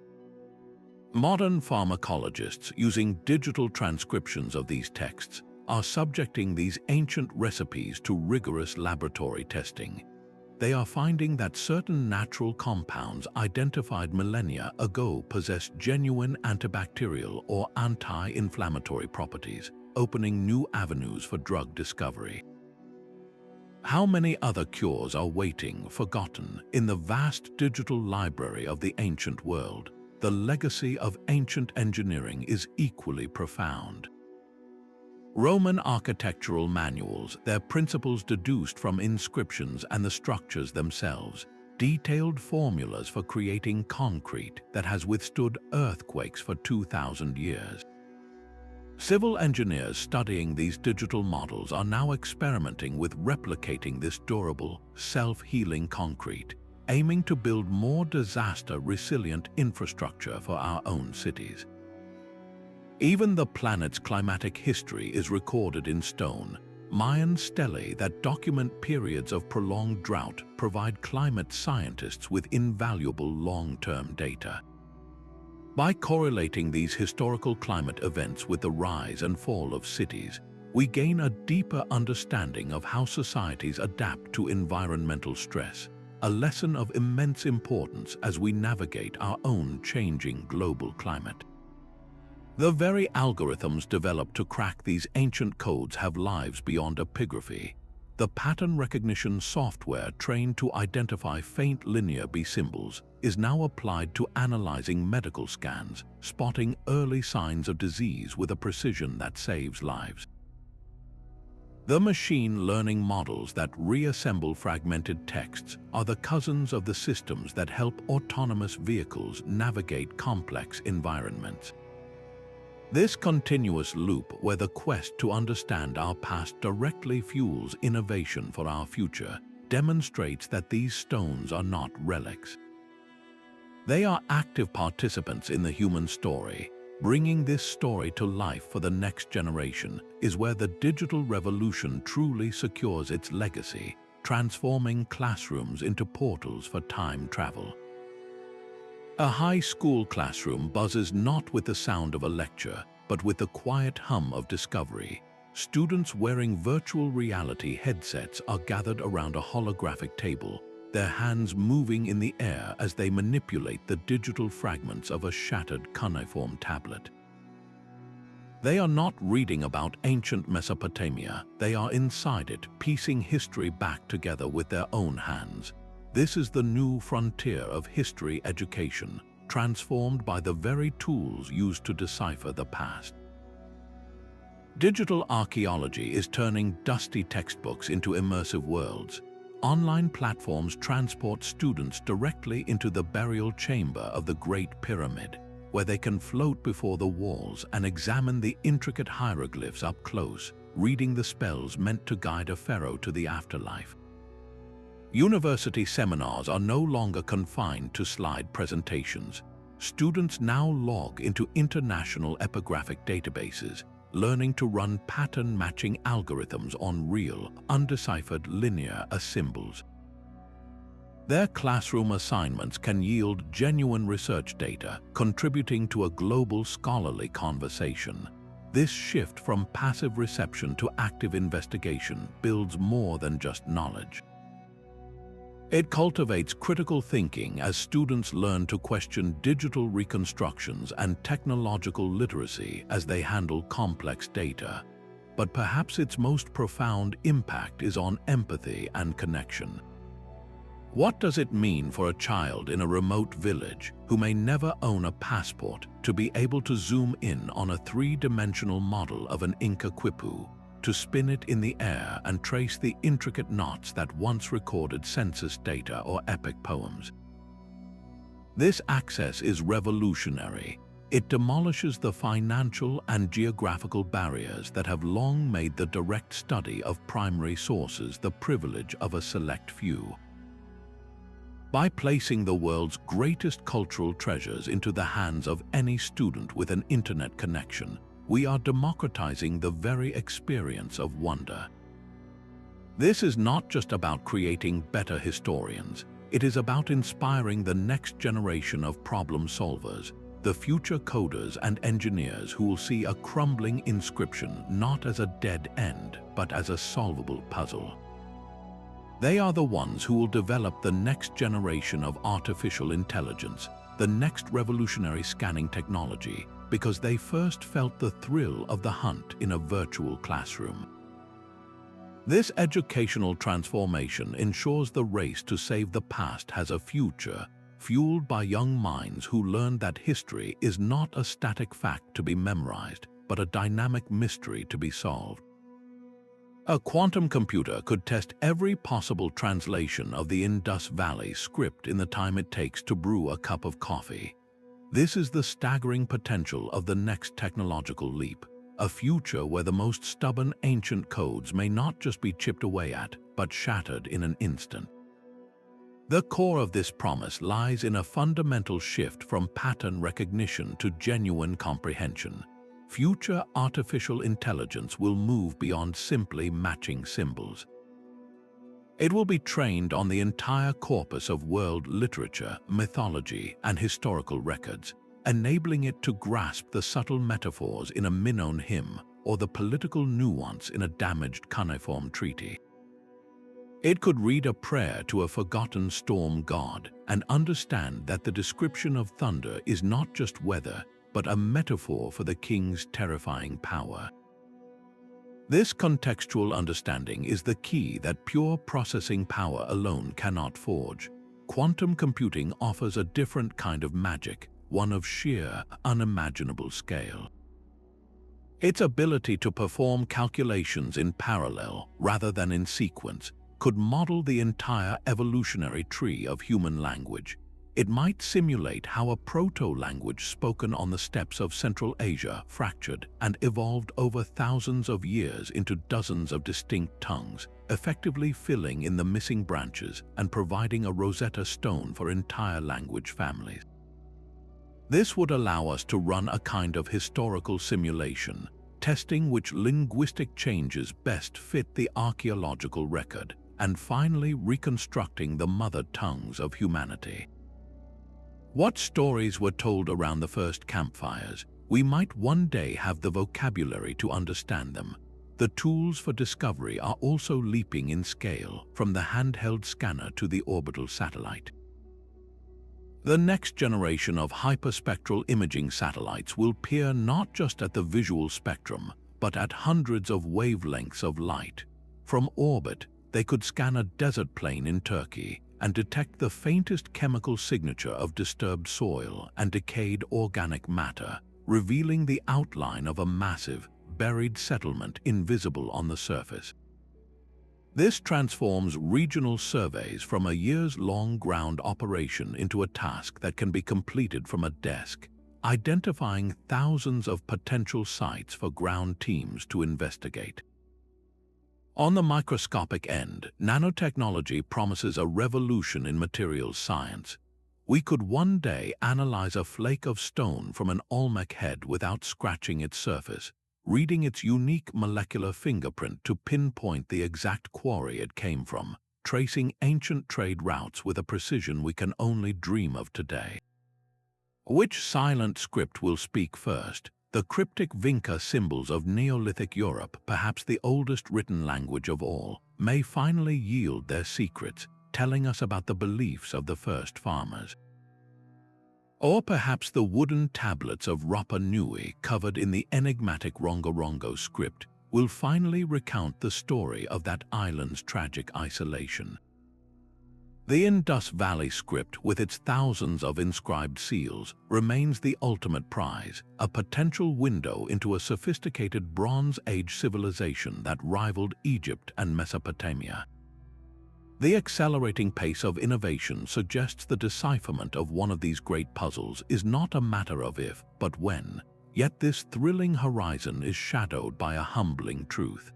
Modern pharmacologists, using digital transcriptions of these texts, are subjecting these ancient recipes to rigorous laboratory testing. They are finding that certain natural compounds identified millennia ago possess genuine antibacterial or anti-inflammatory properties, opening new avenues for drug discovery. How many other cures are waiting, forgotten, in the vast digital library of the ancient world? The legacy of ancient engineering is equally profound. Roman architectural manuals, their principles deduced from inscriptions and the structures themselves, detailed formulas for creating concrete that has withstood earthquakes for 2,000 years. Civil engineers studying these digital models are now experimenting with replicating this durable, self-healing concrete, aiming to build more disaster-resilient infrastructure for our own cities. Even the planet's climatic history is recorded in stone. Mayan stelae that document periods of prolonged drought provide climate scientists with invaluable long-term data. By correlating these historical climate events with the rise and fall of cities, we gain a deeper understanding of how societies adapt to environmental stress, a lesson of immense importance as we navigate our own changing global climate. The very algorithms developed to crack these ancient codes have lives beyond epigraphy. The pattern recognition software trained to identify faint linear B symbols is now applied to analyzing medical scans, spotting early signs of disease with a precision that saves lives. The machine learning models that reassemble fragmented texts are the cousins of the systems that help autonomous vehicles navigate complex environments. This continuous loop, where the quest to understand our past directly fuels innovation for our future, demonstrates that these stones are not relics. They are active participants in the human story. Bringing this story to life for the next generation is where the digital revolution truly secures its legacy, transforming classrooms into portals for time travel. A high school classroom buzzes not with the sound of a lecture, but with the quiet hum of discovery. Students wearing virtual reality headsets are gathered around a holographic table, their hands moving in the air as they manipulate the digital fragments of a shattered cuneiform tablet. They are not reading about ancient Mesopotamia, they are inside it, piecing history back together with their own hands. This is the new frontier of history education, transformed by the very tools used to decipher the past. Digital archaeology is turning dusty textbooks into immersive worlds. Online platforms transport students directly into the burial chamber of the Great Pyramid, where they can float before the walls and examine the intricate hieroglyphs up close, reading the spells meant to guide a pharaoh to the afterlife. University seminars are no longer confined to slide presentations. Students now log into international epigraphic databases, learning to run pattern-matching algorithms on real, undeciphered linear symbols. Their classroom assignments can yield genuine research data, contributing to a global scholarly conversation. This shift from passive reception to active investigation builds more than just knowledge. It cultivates critical thinking as students learn to question digital reconstructions and technological literacy as they handle complex data. But perhaps its most profound impact is on empathy and connection. What does it mean for a child in a remote village who may never own a passport to be able to zoom in on a three-dimensional model of an Inca quipu, to spin it in the air and trace the intricate knots that once recorded census data or epic poems? This access is revolutionary. It demolishes the financial and geographical barriers that have long made the direct study of primary sources the privilege of a select few. By placing the world's greatest cultural treasures into the hands of any student with an internet connection, we are democratizing the very experience of wonder. This is not just about creating better historians. It is about inspiring the next generation of problem solvers, the future coders and engineers who will see a crumbling inscription not as a dead end, but as a solvable puzzle. They are the ones who will develop the next generation of artificial intelligence, the next revolutionary scanning technology, because they first felt the thrill of the hunt in a virtual classroom. This educational transformation ensures the race to save the past has a future, fueled by young minds who learn that history is not a static fact to be memorized, but a dynamic mystery to be solved. A quantum computer could test every possible translation of the Indus Valley script in the time it takes to brew a cup of coffee. This is the staggering potential of the next technological leap, a future where the most stubborn ancient codes may not just be chipped away at, but shattered in an instant. The core of this promise lies in a fundamental shift from pattern recognition to genuine comprehension. Future artificial intelligence will move beyond simply matching symbols. It will be trained on the entire corpus of world literature, mythology, and historical records, enabling it to grasp the subtle metaphors in a Minoan hymn or the political nuance in a damaged cuneiform treaty. It could read a prayer to a forgotten storm god and understand that the description of thunder is not just weather, but a metaphor for the king's terrifying power. This contextual understanding is the key that pure processing power alone cannot forge. Quantum computing offers a different kind of magic, one of sheer, unimaginable scale. Its ability to perform calculations in parallel rather than in sequence could model the entire evolutionary tree of human language. It might simulate how a proto-language spoken on the steppes of Central Asia fractured and evolved over thousands of years into dozens of distinct tongues, effectively filling in the missing branches and providing a Rosetta Stone for entire language families. This would allow us to run a kind of historical simulation, testing which linguistic changes best fit the archaeological record, and finally reconstructing the mother tongues of humanity. What stories were told around the first campfires? We might one day have the vocabulary to understand them. the tools for discovery are also leaping in scale, from the handheld scanner to the orbital satellite. The next generation of hyperspectral imaging satellites will peer not just at the visual spectrum, but at hundreds of wavelengths of light. From orbit, they could scan a desert plain in Turkey and detect the faintest chemical signature of disturbed soil and decayed organic matter, revealing the outline of a massive, buried settlement invisible on the surface. This transforms regional surveys from a years-long ground operation into a task that can be completed from a desk, identifying thousands of potential sites for ground teams to investigate. On the microscopic end, nanotechnology promises a revolution in materials science. We could one day analyze a flake of stone from an Olmec head without scratching its surface, reading its unique molecular fingerprint to pinpoint the exact quarry it came from, tracing ancient trade routes with a precision we can only dream of today. Which silent script will speak first? The cryptic Vinca symbols of Neolithic Europe, perhaps the oldest written language of all, may finally yield their secrets, telling us about the beliefs of the first farmers. Or perhaps the wooden tablets of Rapa Nui, covered in the enigmatic Rongorongo script, will finally recount the story of that island's tragic isolation. The Indus Valley script, with its thousands of inscribed seals, remains the ultimate prize, a potential window into a sophisticated Bronze Age civilization that rivaled Egypt and Mesopotamia. The accelerating pace of innovation suggests the decipherment of one of these great puzzles is not a matter of if, but when, yet this thrilling horizon is shadowed by a humbling truth.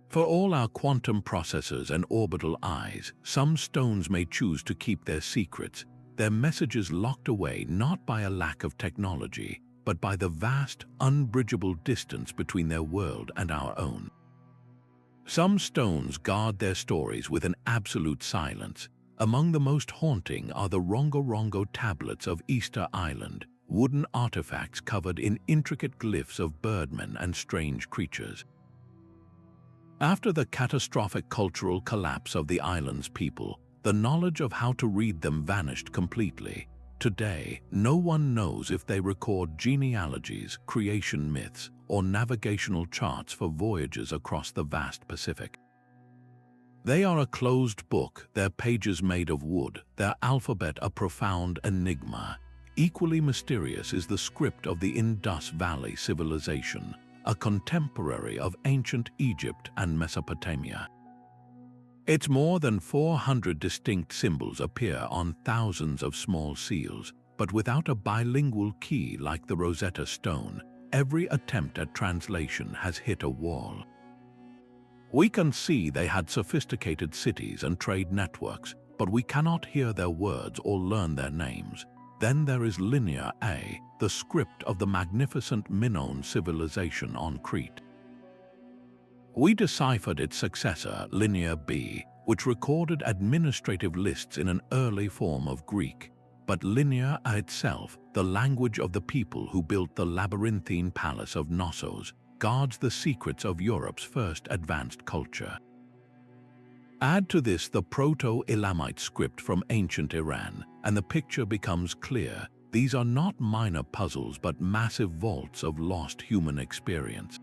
For all our quantum processors and orbital eyes, some stones may choose to keep their secrets, their messages locked away not by a lack of technology, but by the vast, unbridgeable distance between their world and our own. Some stones guard their stories with an absolute silence. Among the most haunting are the Rongorongo tablets of Easter Island, wooden artifacts covered in intricate glyphs of birdmen and strange creatures. After the catastrophic cultural collapse of the island's people, the knowledge of how to read them vanished completely. Today, no one knows if they record genealogies, creation myths, or navigational charts for voyages across the vast Pacific. They are a closed book, their pages made of wood, their alphabet a profound enigma. Equally mysterious is the script of the Indus Valley civilization, a contemporary of ancient Egypt and Mesopotamia. Its more than 400 distinct symbols appear on thousands of small seals, but without a bilingual key like the Rosetta Stone, every attempt at translation has hit a wall. We can see they had sophisticated cities and trade networks, but we cannot hear their words or learn their names. Then there is Linear A, the script of the magnificent Minoan civilization on Crete. We deciphered its successor, Linear B, which recorded administrative lists in an early form of Greek. But Linear A itself, the language of the people who built the labyrinthine palace of Knossos, guards the secrets of Europe's first advanced culture. Add to this the Proto-Elamite script from ancient Iran, and the picture becomes clear. These are not minor puzzles but massive vaults of lost human experience.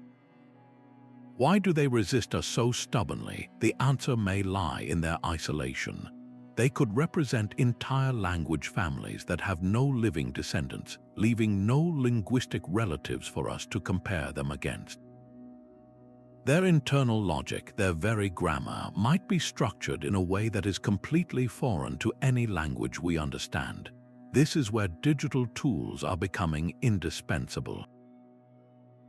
Why do they resist us so stubbornly? The answer may lie in their isolation. They could represent entire language families that have no living descendants, leaving no linguistic relatives for us to compare them against. Their internal logic, their very grammar, might be structured in a way that is completely foreign to any language we understand. This is where digital tools are becoming indispensable.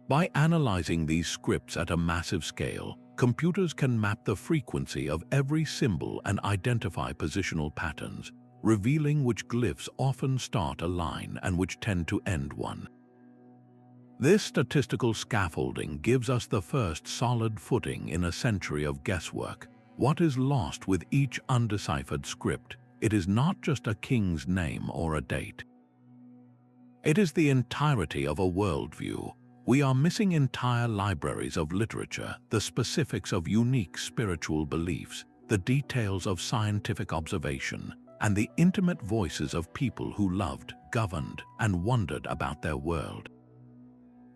By analyzing these scripts at a massive scale, computers can map the frequency of every symbol and identify positional patterns, revealing which glyphs often start a line and which tend to end one. This statistical scaffolding gives us the first solid footing in a century of guesswork. What is lost with each undeciphered script? It is not just a king's name or a date. It is the entirety of a worldview, we are missing entire libraries of literature, the specifics of unique spiritual beliefs, the details of scientific observation, and the intimate voices of people who loved, governed, and wondered about their world.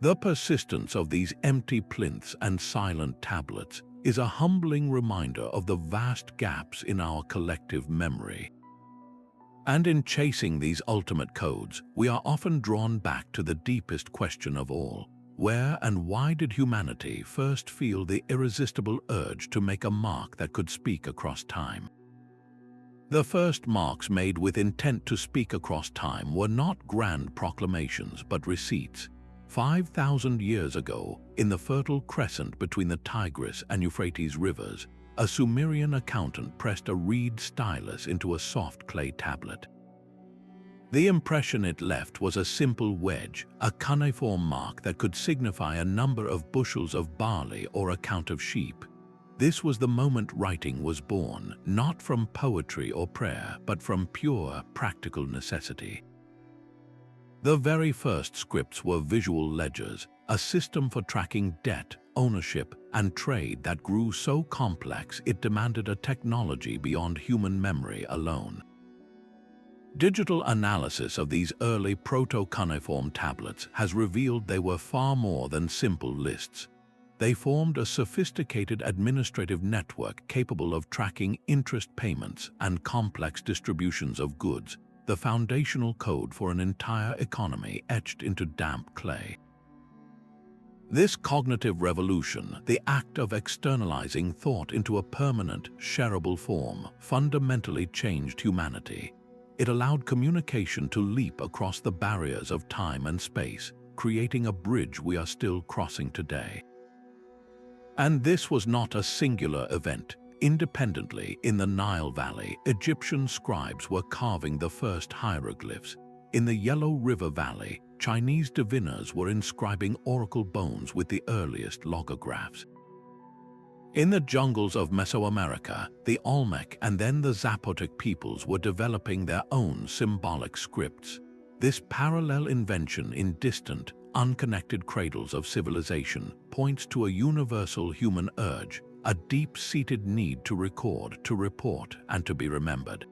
The persistence of these empty plinths and silent tablets is a humbling reminder of the vast gaps in our collective memory. And in chasing these ultimate codes, we are often drawn back to the deepest question of all. Where and why did humanity first feel the irresistible urge to make a mark that could speak across time? The first marks made with intent to speak across time were not grand proclamations but receipts. 5,000 years ago, in the Fertile Crescent between the Tigris and Euphrates rivers, a Sumerian accountant pressed a reed stylus into a soft clay tablet. The impression it left was a simple wedge, a cuneiform mark that could signify a number of bushels of barley or a count of sheep. This was the moment writing was born, not from poetry or prayer, but from pure, practical necessity. The very first scripts were visual ledgers, a system for tracking debt, ownership, and trade that grew so complex it demanded a technology beyond human memory alone. Digital analysis of these early proto-cuneiform tablets has revealed they were far more than simple lists. They formed a sophisticated administrative network capable of tracking interest payments and complex distributions of goods, the foundational code for an entire economy etched into damp clay. This cognitive revolution, the act of externalizing thought into a permanent, shareable form, fundamentally changed humanity. It allowed communication to leap across the barriers of time and space, creating a bridge we are still crossing today. And this was not a singular event. Independently, in the Nile Valley, Egyptian scribes were carving the first hieroglyphs. In the Yellow River Valley, Chinese diviners were inscribing oracle bones with the earliest logographs. In the jungles of Mesoamerica, the Olmec and then the Zapotec peoples were developing their own symbolic scripts. This parallel invention in distant, unconnected cradles of civilization points to a universal human urge, a deep-seated need to record, to report, and to be remembered.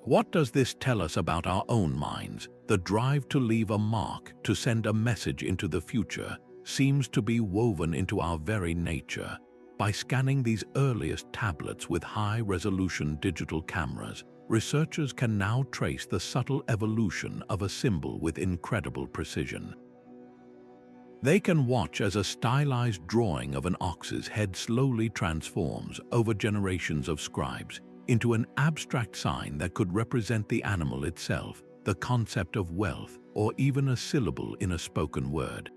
What does this tell us about our own minds? The drive to leave a mark, to send a message into the future, seems to be woven into our very nature. By scanning these earliest tablets with high-resolution digital cameras, researchers can now trace the subtle evolution of a symbol with incredible precision. They can watch as a stylized drawing of an ox's head slowly transforms over generations of scribes into an abstract sign that could represent the animal itself, the concept of wealth, or even a syllable in a spoken word.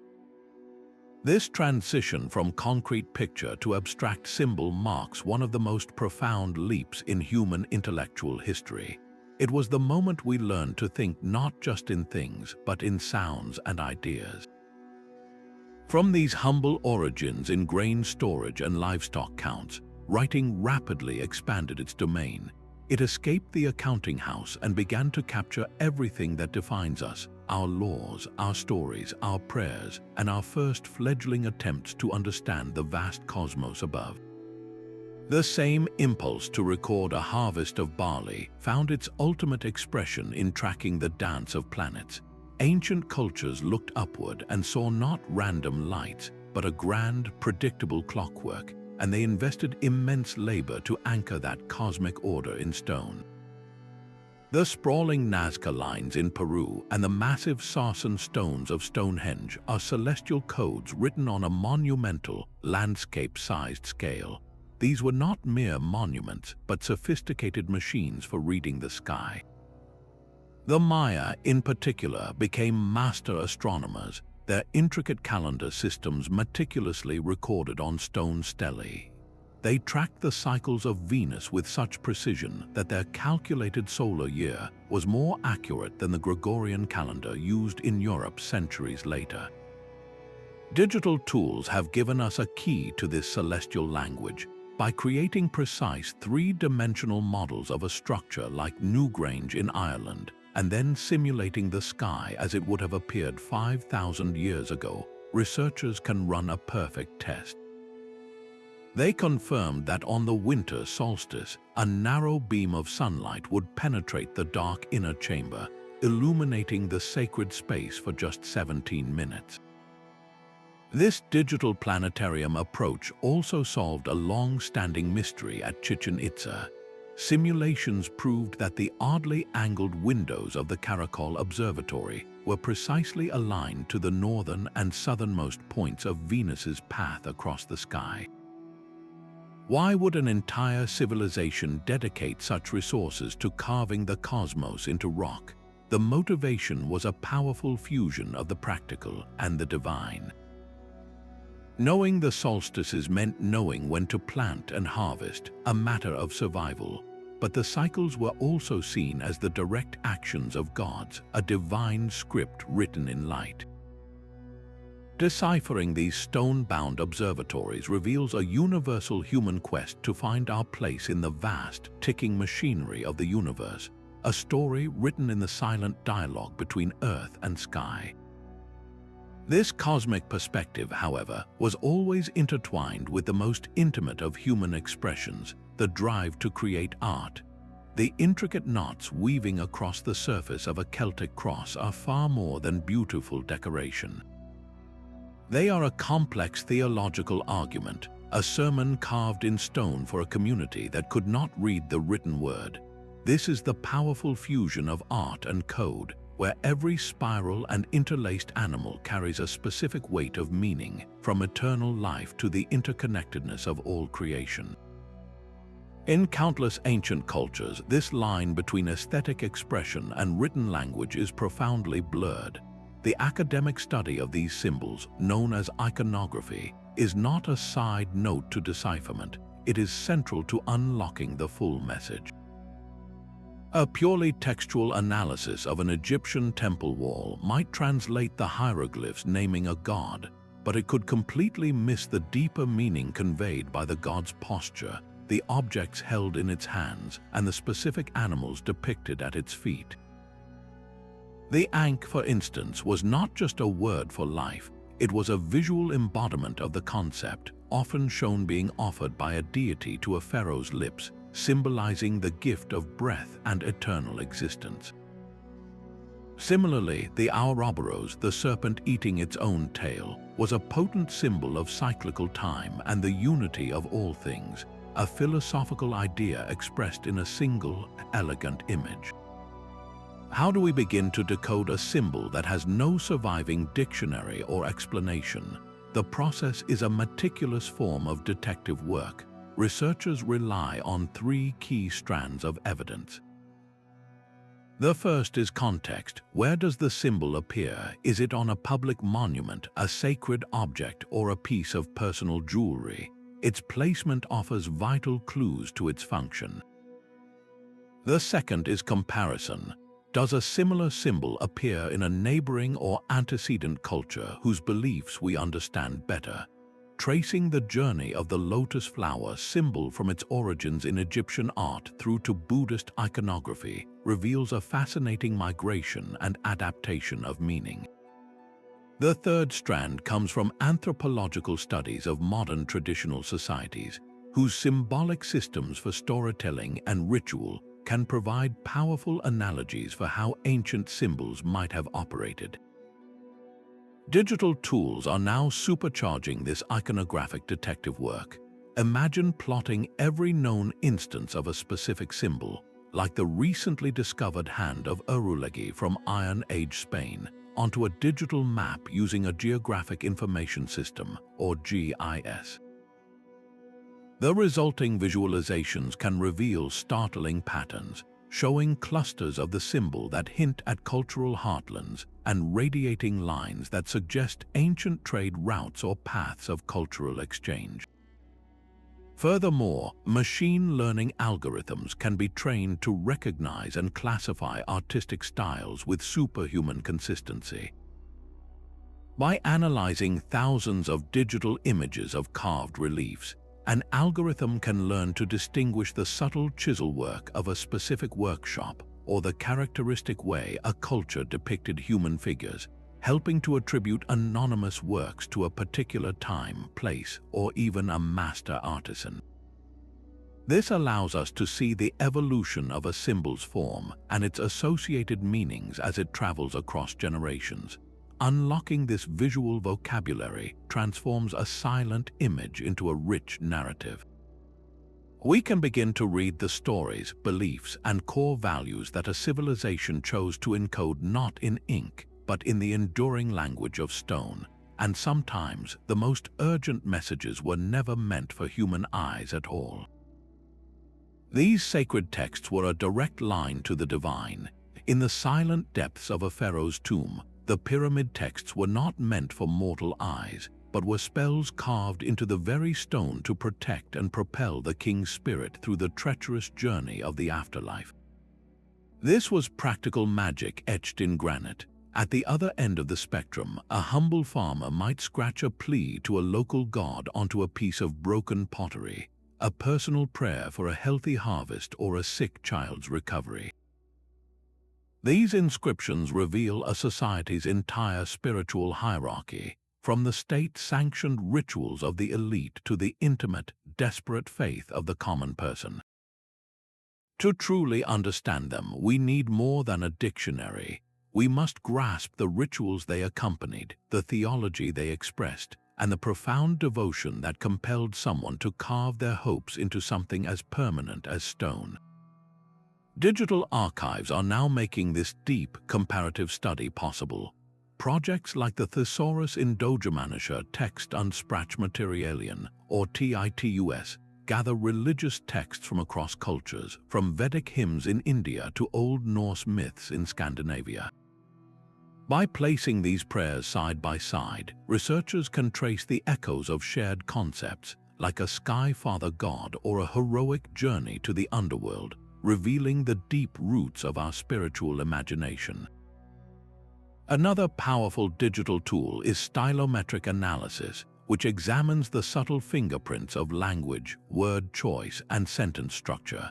This transition from concrete picture to abstract symbol marks one of the most profound leaps in human intellectual history. It was the moment we learned to think not just in things, but in sounds and ideas. From these humble origins in grain storage and livestock counts, writing rapidly expanded its domain. It escaped the accounting house and began to capture everything that defines us, our laws, our stories, our prayers, and our first fledgling attempts to understand the vast cosmos above. The same impulse to record a harvest of barley found its ultimate expression in tracking the dance of planets. Ancient cultures looked upward and saw not random lights, but a grand, predictable clockwork, and they invested immense labor to anchor that cosmic order in stone. The sprawling Nazca lines in Peru and the massive sarsen stones of Stonehenge are celestial codes written on a monumental, landscape-sized scale. These were not mere monuments, but sophisticated machines for reading the sky. The Maya, in particular, became master astronomers, their intricate calendar systems meticulously recorded on stone stelae. They tracked the cycles of Venus with such precision that their calculated solar year was more accurate than the Gregorian calendar used in Europe centuries later. Digital tools have given us a key to this celestial language by creating precise three-dimensional models of a structure like Newgrange in Ireland, and then simulating the sky as it would have appeared 5,000 years ago. researchers can run a perfect test. They confirmed that on the winter solstice, a narrow beam of sunlight would penetrate the dark inner chamber, illuminating the sacred space for just 17 minutes. This digital planetarium approach also solved a long-standing mystery at Chichen Itza. Simulations proved that the oddly angled windows of the Caracol Observatory were precisely aligned to the northern and southernmost points of Venus's path across the sky. Why would an entire civilization dedicate such resources to carving the cosmos into rock? The motivation was a powerful fusion of the practical and the divine. Knowing the solstices meant knowing when to plant and harvest, a matter of survival. But the cycles were also seen as the direct actions of gods, a divine script written in light. Deciphering these stone-bound observatories reveals a universal human quest to find our place in the vast, ticking machinery of the universe, a story written in the silent dialogue between earth and sky. This cosmic perspective, however, was always intertwined with the most intimate of human expressions, the drive to create art. The intricate knots weaving across the surface of a Celtic cross are far more than beautiful decoration. They are a complex theological argument, a sermon carved in stone for a community that could not read the written word. This is the powerful fusion of art and code, where every spiral and interlaced animal carries a specific weight of meaning, from eternal life to the interconnectedness of all creation. In countless ancient cultures, this line between aesthetic expression and written language is profoundly blurred. The academic study of these symbols, known as iconography, is not a side note to decipherment. It is central to unlocking the full message. A purely textual analysis of an Egyptian temple wall might translate the hieroglyphs naming a god, but it could completely miss the deeper meaning conveyed by the god's posture, the objects held in its hands, and the specific animals depicted at its feet. The Ankh, for instance, was not just a word for life, it was a visual embodiment of the concept, often shown being offered by a deity to a pharaoh's lips, symbolizing the gift of breath and eternal existence. Similarly, the Ouroboros, the serpent eating its own tail, was a potent symbol of cyclical time and the unity of all things, a philosophical idea expressed in a single, elegant image. How do we begin to decode a symbol that has no surviving dictionary or explanation? The process is a meticulous form of detective work. Researchers rely on three key strands of evidence. The first is context. Where does the symbol appear? Is it on a public monument, a sacred object, or a piece of personal jewelry? Its placement offers vital clues to its function. The second is comparison. Does a similar symbol appear in a neighboring or antecedent culture whose beliefs we understand better? Tracing the journey of the lotus flower symbol from its origins in Egyptian art through to Buddhist iconography reveals a fascinating migration and adaptation of meaning. The third strand comes from anthropological studies of modern traditional societies, whose symbolic systems for storytelling and ritual can provide powerful analogies for how ancient symbols might have operated. Digital tools are now supercharging this iconographic detective work. Imagine plotting every known instance of a specific symbol, like the recently discovered hand of Urulegi from Iron Age Spain, onto a digital map using a Geographic Information System, or GIS. The resulting visualizations can reveal startling patterns, showing clusters of the symbol that hint at cultural heartlands and radiating lines that suggest ancient trade routes or paths of cultural exchange. Furthermore, machine learning algorithms can be trained to recognize and classify artistic styles with superhuman consistency. By analyzing thousands of digital images of carved reliefs, an algorithm can learn to distinguish the subtle chisel work of a specific workshop or the characteristic way a culture depicted human figures, helping to attribute anonymous works to a particular time, place, or even a master artisan. This allows us to see the evolution of a symbol's form and its associated meanings as it travels across generations. Unlocking this visual vocabulary transforms a silent image into a rich narrative. We can begin to read the stories, beliefs, and core values that a civilization chose to encode not in ink, but in the enduring language of stone. And sometimes the most urgent messages were never meant for human eyes at all. These sacred texts were a direct line to the divine. In the silent depths of a pharaoh's tomb, the pyramid texts were not meant for mortal eyes, but were spells carved into the very stone to protect and propel the king's spirit through the treacherous journey of the afterlife. This was practical magic etched in granite. At the other end of the spectrum, a humble farmer might scratch a plea to a local god onto a piece of broken pottery, a personal prayer for a healthy harvest or a sick child's recovery. These inscriptions reveal a society's entire spiritual hierarchy, from the state-sanctioned rituals of the elite to the intimate, desperate faith of the common person. To truly understand them, we need more than a dictionary. We must grasp the rituals they accompanied, the theology they expressed, and the profound devotion that compelled someone to carve their hopes into something as permanent as stone. Digital archives are now making this deep comparative study possible. Projects like the Thesaurus Indogermanischer Text und Sprachmaterialien, or TITUS, gather religious texts from across cultures, from Vedic hymns in India to Old Norse myths in Scandinavia. By placing these prayers side by side, researchers can trace the echoes of shared concepts, like a sky father god or a heroic journey to the underworld, revealing the deep roots of our spiritual imagination. Another powerful digital tool is stylometric analysis, which examines the subtle fingerprints of language, word choice, and sentence structure.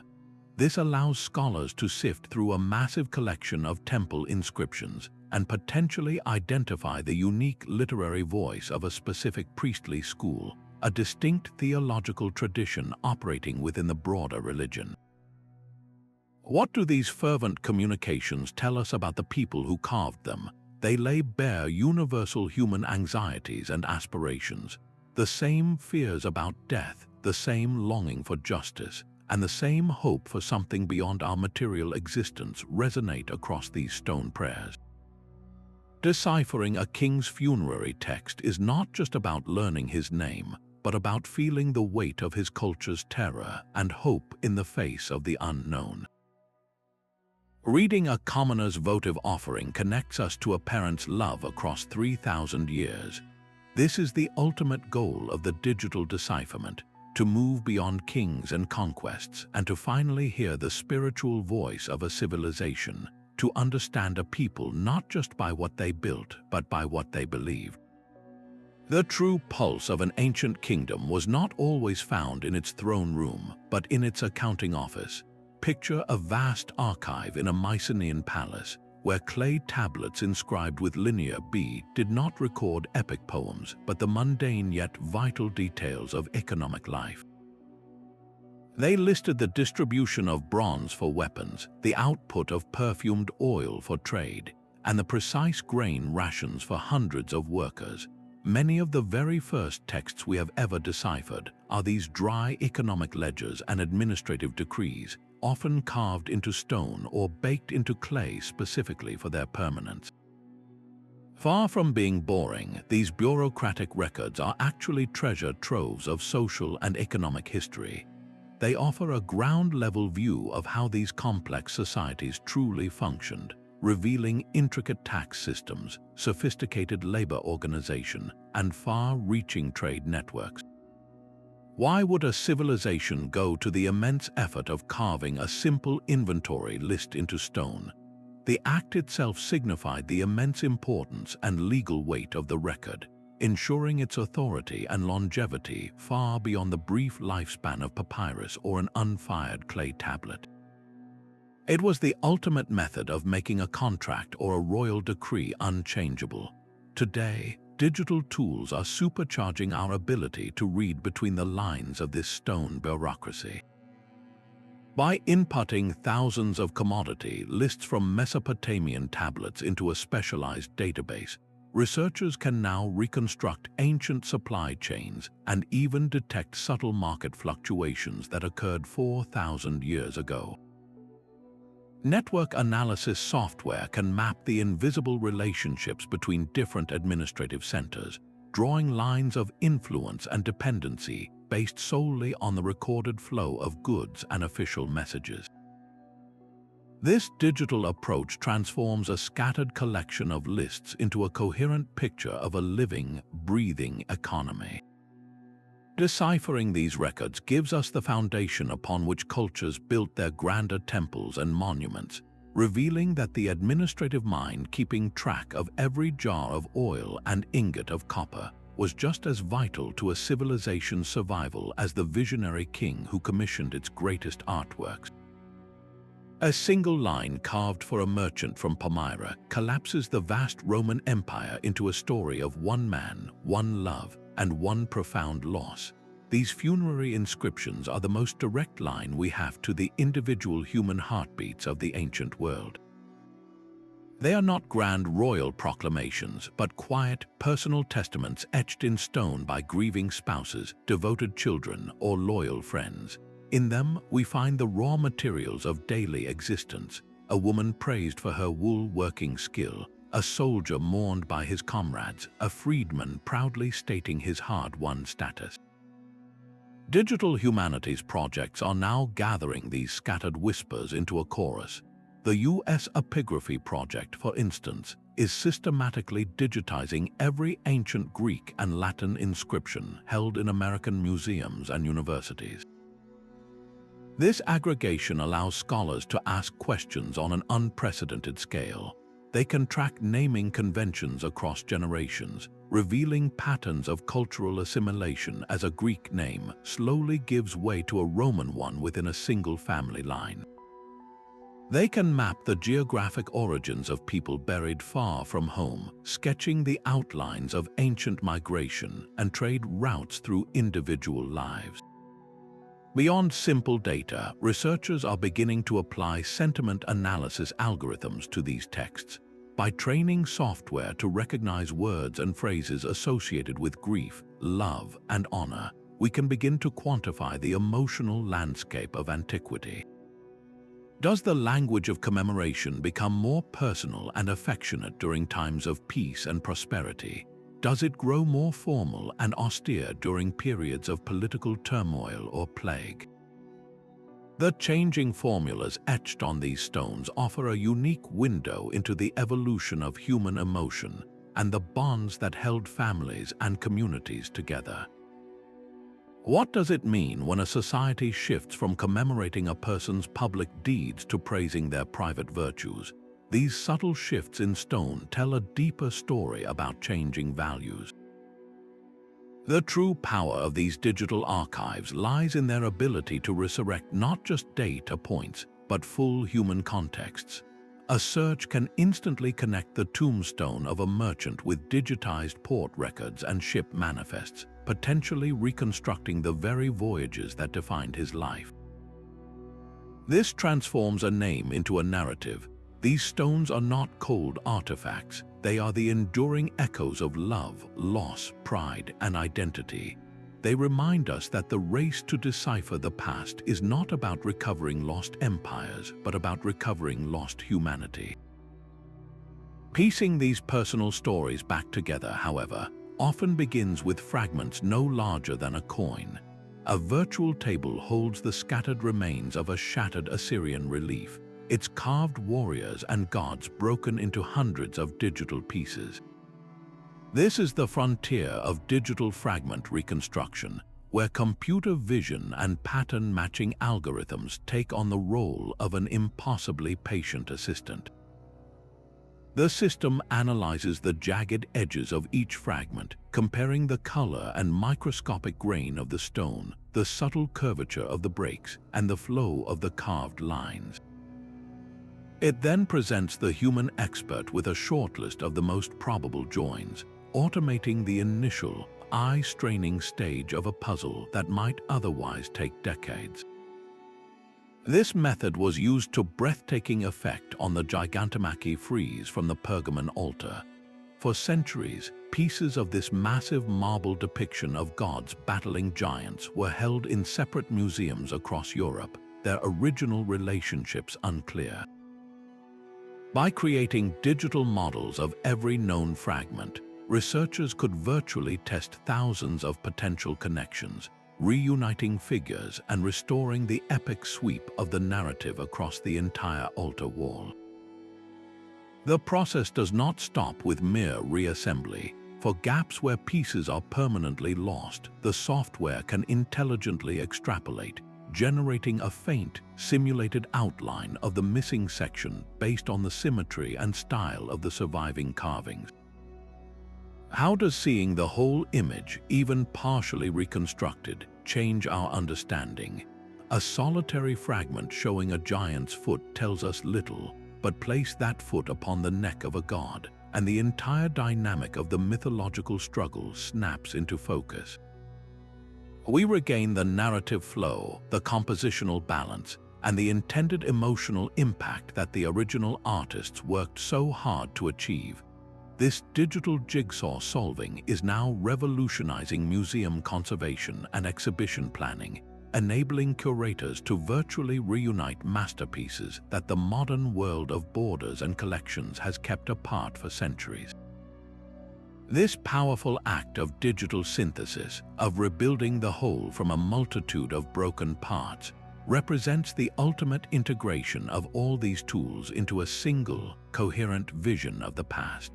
This allows scholars to sift through a massive collection of temple inscriptions and potentially identify the unique literary voice of a specific priestly school, a distinct theological tradition operating within the broader religion. What do these fervent communications tell us about the people who carved them? They lay bare universal human anxieties and aspirations, the same fears about death, the same longing for justice, and the same hope for something beyond our material existence resonate across these stone prayers. Deciphering a king's funerary text is not just about learning his name, but about feeling the weight of his culture's terror and hope in the face of the unknown. Reading a commoner's votive offering connects us to a parent's love across 3,000 years. This is the ultimate goal of the digital decipherment, to move beyond kings and conquests and to finally hear the spiritual voice of a civilization, to understand a people not just by what they built, but by what they believed. The true pulse of an ancient kingdom was not always found in its throne room, but in its accounting office. Picture a vast archive in a Mycenaean palace, where clay tablets inscribed with linear B did not record epic poems, but the mundane yet vital details of economic life. They listed the distribution of bronze for weapons, the output of perfumed oil for trade, and the precise grain rations for hundreds of workers. Many of the very first texts we have ever deciphered are these dry economic ledgers and administrative decrees, often carved into stone or baked into clay specifically for their permanence. Far from being boring, these bureaucratic records are actually treasure troves of social and economic history. They offer a ground-level view of how these complex societies truly functioned, revealing intricate tax systems, sophisticated labor organization, and far-reaching trade networks. Why would a civilization go to the immense effort of carving a simple inventory list into stone? The act itself signified the immense importance and legal weight of the record, ensuring its authority and longevity far beyond the brief lifespan of papyrus or an unfired clay tablet. It was the ultimate method of making a contract or a royal decree unchangeable. Today, digital tools are supercharging our ability to read between the lines of this stone bureaucracy. By inputting thousands of commodity lists from Mesopotamian tablets into a specialized database, researchers can now reconstruct ancient supply chains and even detect subtle market fluctuations that occurred 4,000 years ago. Network analysis software can map the invisible relationships between different administrative centers, drawing lines of influence and dependency based solely on the recorded flow of goods and official messages. This digital approach transforms a scattered collection of lists into a coherent picture of a living, breathing economy. Deciphering these records gives us the foundation upon which cultures built their grander temples and monuments, revealing that the administrative mind keeping track of every jar of oil and ingot of copper was just as vital to a civilization's survival as the visionary king who commissioned its greatest artworks. A single line carved for a merchant from Palmyra collapses the vast Roman Empire into a story of one man, one love, and one profound loss. These funerary inscriptions are the most direct line we have to the individual human heartbeats of the ancient world. They are not grand royal proclamations, but quiet, personal testaments etched in stone by grieving spouses, devoted children, or loyal friends. In them, we find the raw materials of daily existence: a woman praised for her wool-working skill, a soldier mourned by his comrades, a freedman proudly stating his hard-won status. Digital humanities projects are now gathering these scattered whispers into a chorus. The U.S. Epigraphy project, for instance, is systematically digitizing every ancient Greek and Latin inscription held in American museums and universities. This aggregation allows scholars to ask questions on an unprecedented scale. They can track naming conventions across generations, revealing patterns of cultural assimilation as a Greek name slowly gives way to a Roman one within a single family line. They can map the geographic origins of people buried far from home, sketching the outlines of ancient migration and trade routes through individual lives. Beyond simple data, researchers are beginning to apply sentiment analysis algorithms to these texts. By training software to recognize words and phrases associated with grief, love, and honor, we can begin to quantify the emotional landscape of antiquity. Does the language of commemoration become more personal and affectionate during times of peace and prosperity? Does it grow more formal and austere during periods of political turmoil or plague? The changing formulas etched on these stones offer a unique window into the evolution of human emotion and the bonds that held families and communities together. What does it mean when a society shifts from commemorating a person's public deeds to praising their private virtues? These subtle shifts in stone tell a deeper story about changing values. The true power of these digital archives lies in their ability to resurrect not just data points, but full human contexts. A search can instantly connect the tombstone of a merchant with digitized port records and ship manifests, potentially reconstructing the very voyages that defined his life. This transforms a name into a narrative. These stones are not cold artifacts. They are the enduring echoes of love, loss, pride, and identity. They remind us that the race to decipher the past is not about recovering lost empires, but about recovering lost humanity. Piecing these personal stories back together, however, often begins with fragments no larger than a coin. A virtual table holds the scattered remains of a shattered Assyrian relief, its carved warriors and gods broken into hundreds of digital pieces. This is the frontier of digital fragment reconstruction, where computer vision and pattern-matching algorithms take on the role of an impossibly patient assistant. The system analyzes the jagged edges of each fragment, comparing the color and microscopic grain of the stone, the subtle curvature of the breaks, and the flow of the carved lines. It then presents the human expert with a shortlist of the most probable joins, automating the initial, eye-straining stage of a puzzle that might otherwise take decades. This method was used to breathtaking effect on the Gigantomachy frieze from the Pergamon altar. For centuries, pieces of this massive marble depiction of gods battling giants were held in separate museums across Europe, their original relationships unclear. By creating digital models of every known fragment, researchers could virtually test thousands of potential connections, reuniting figures and restoring the epic sweep of the narrative across the entire altar wall. The process does not stop with mere reassembly. For gaps where pieces are permanently lost, the software can intelligently extrapolate, generating a faint, simulated outline of the missing section based on the symmetry and style of the surviving carvings. How does seeing the whole image, even partially reconstructed, change our understanding? A solitary fragment showing a giant's foot tells us little, but place that foot upon the neck of a god, and the entire dynamic of the mythological struggle snaps into focus. We regain the narrative flow, the compositional balance, and the intended emotional impact that the original artists worked so hard to achieve. This digital jigsaw solving is now revolutionizing museum conservation and exhibition planning, enabling curators to virtually reunite masterpieces that the modern world of borders and collections has kept apart for centuries. This powerful act of digital synthesis, of rebuilding the whole from a multitude of broken parts, represents the ultimate integration of all these tools into a single, coherent vision of the past.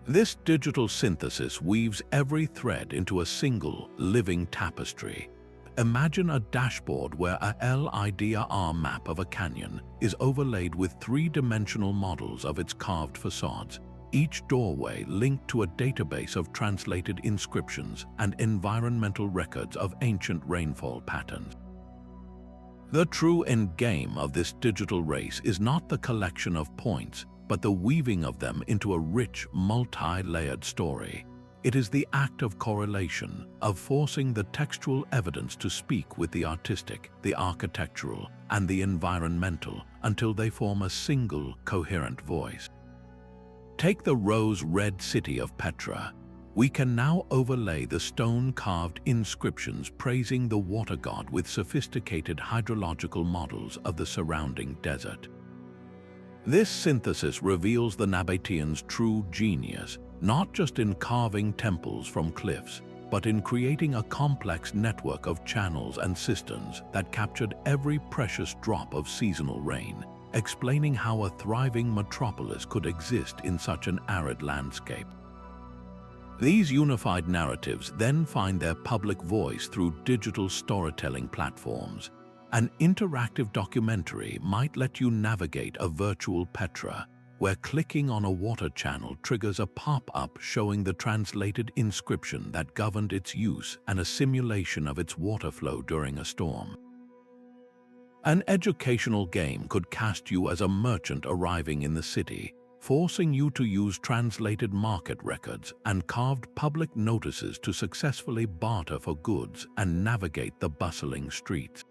This digital synthesis weaves every thread into a single, living tapestry. Imagine a dashboard where a LiDAR map of a canyon is overlaid with three-dimensional models of its carved facades, each doorway linked to a database of translated inscriptions and environmental records of ancient rainfall patterns. The true endgame of this digital race is not the collection of points, but the weaving of them into a rich, multi-layered story. It is the act of correlation, of forcing the textual evidence to speak with the artistic, the architectural, and the environmental until they form a single, coherent voice. Take the rose-red city of Petra. We can now overlay the stone-carved inscriptions praising the water god with sophisticated hydrological models of the surrounding desert. This synthesis reveals the Nabateans' true genius, not just in carving temples from cliffs, but in creating a complex network of channels and cisterns that captured every precious drop of seasonal rain, explaining how a thriving metropolis could exist in such an arid landscape. These unified narratives then find their public voice through digital storytelling platforms. An interactive documentary might let you navigate a virtual Petra, where clicking on a water channel triggers a pop-up showing the translated inscription that governed its use and a simulation of its water flow during a storm. An educational game could cast you as a merchant arriving in the city, forcing you to use translated market records and carved public notices to successfully barter for goods and navigate the bustling streets.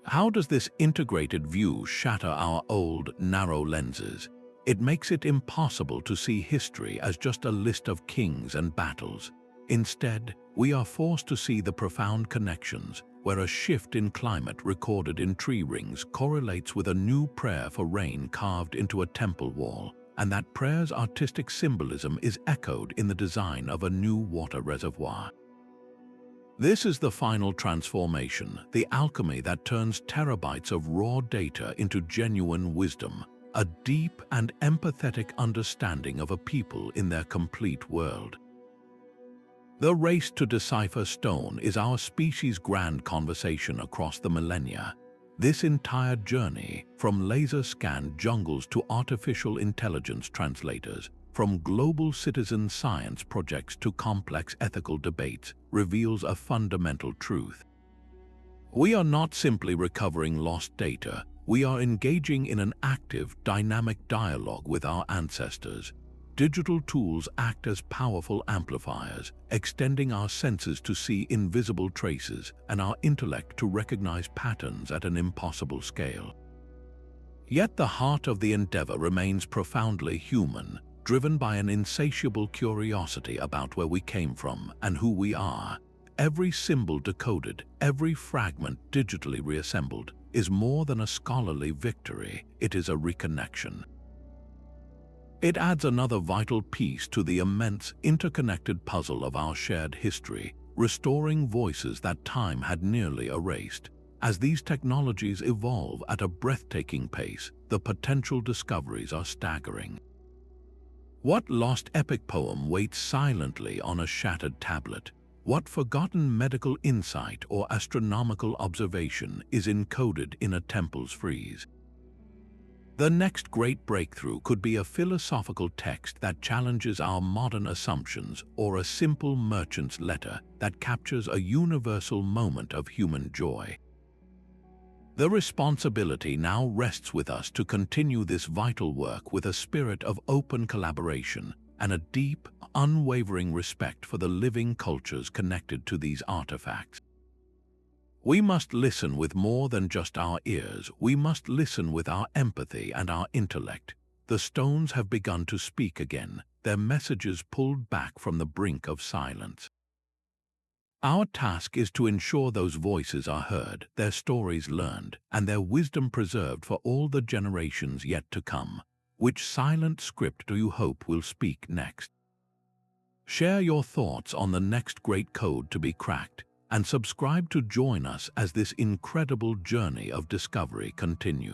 How does this integrated view shatter our old, narrow lenses? It makes it impossible to see history as just a list of kings and battles. Instead, we are forced to see the profound connections, where a shift in climate recorded in tree rings correlates with a new prayer for rain carved into a temple wall, and that prayer's artistic symbolism is echoed in the design of a new water reservoir. This is the final transformation, the alchemy that turns terabytes of raw data into genuine wisdom, a deep and empathetic understanding of a people in their complete world. The race to decipher stone is our species' grand conversation across the millennia. This entire journey, from laser-scanned jungles to artificial intelligence translators, from global citizen science projects to complex ethical debates, reveals a fundamental truth. We are not simply recovering lost data, We are engaging in an active, dynamic dialogue with our ancestors. Digital tools act as powerful amplifiers, extending our senses to see invisible traces and our intellect to recognize patterns at an impossible scale. Yet the heart of the endeavor remains profoundly human, driven by an insatiable curiosity about where we came from and who we are. Every symbol decoded, every fragment digitally reassembled, is more than a scholarly victory, it is a reconnection. It adds another vital piece to the immense, interconnected puzzle of our shared history, restoring voices that time had nearly erased. As these technologies evolve at a breathtaking pace, the potential discoveries are staggering. What lost epic poem waits silently on a shattered tablet? What forgotten medical insight or astronomical observation is encoded in a temple's frieze? The next great breakthrough could be a philosophical text that challenges our modern assumptions, or a simple merchant's letter that captures a universal moment of human joy. The responsibility now rests with us to continue this vital work with a spirit of open collaboration and a deep, unwavering respect for the living cultures connected to these artifacts. We must listen with more than just our ears. We must listen with our empathy and our intellect. The stones have begun to speak again, their messages pulled back from the brink of silence. Our task is to ensure those voices are heard, their stories learned, and their wisdom preserved for all the generations yet to come. Which silent script do you hope will speak next? Share your thoughts on the next great code to be cracked, and subscribe to join us as this incredible journey of discovery continues.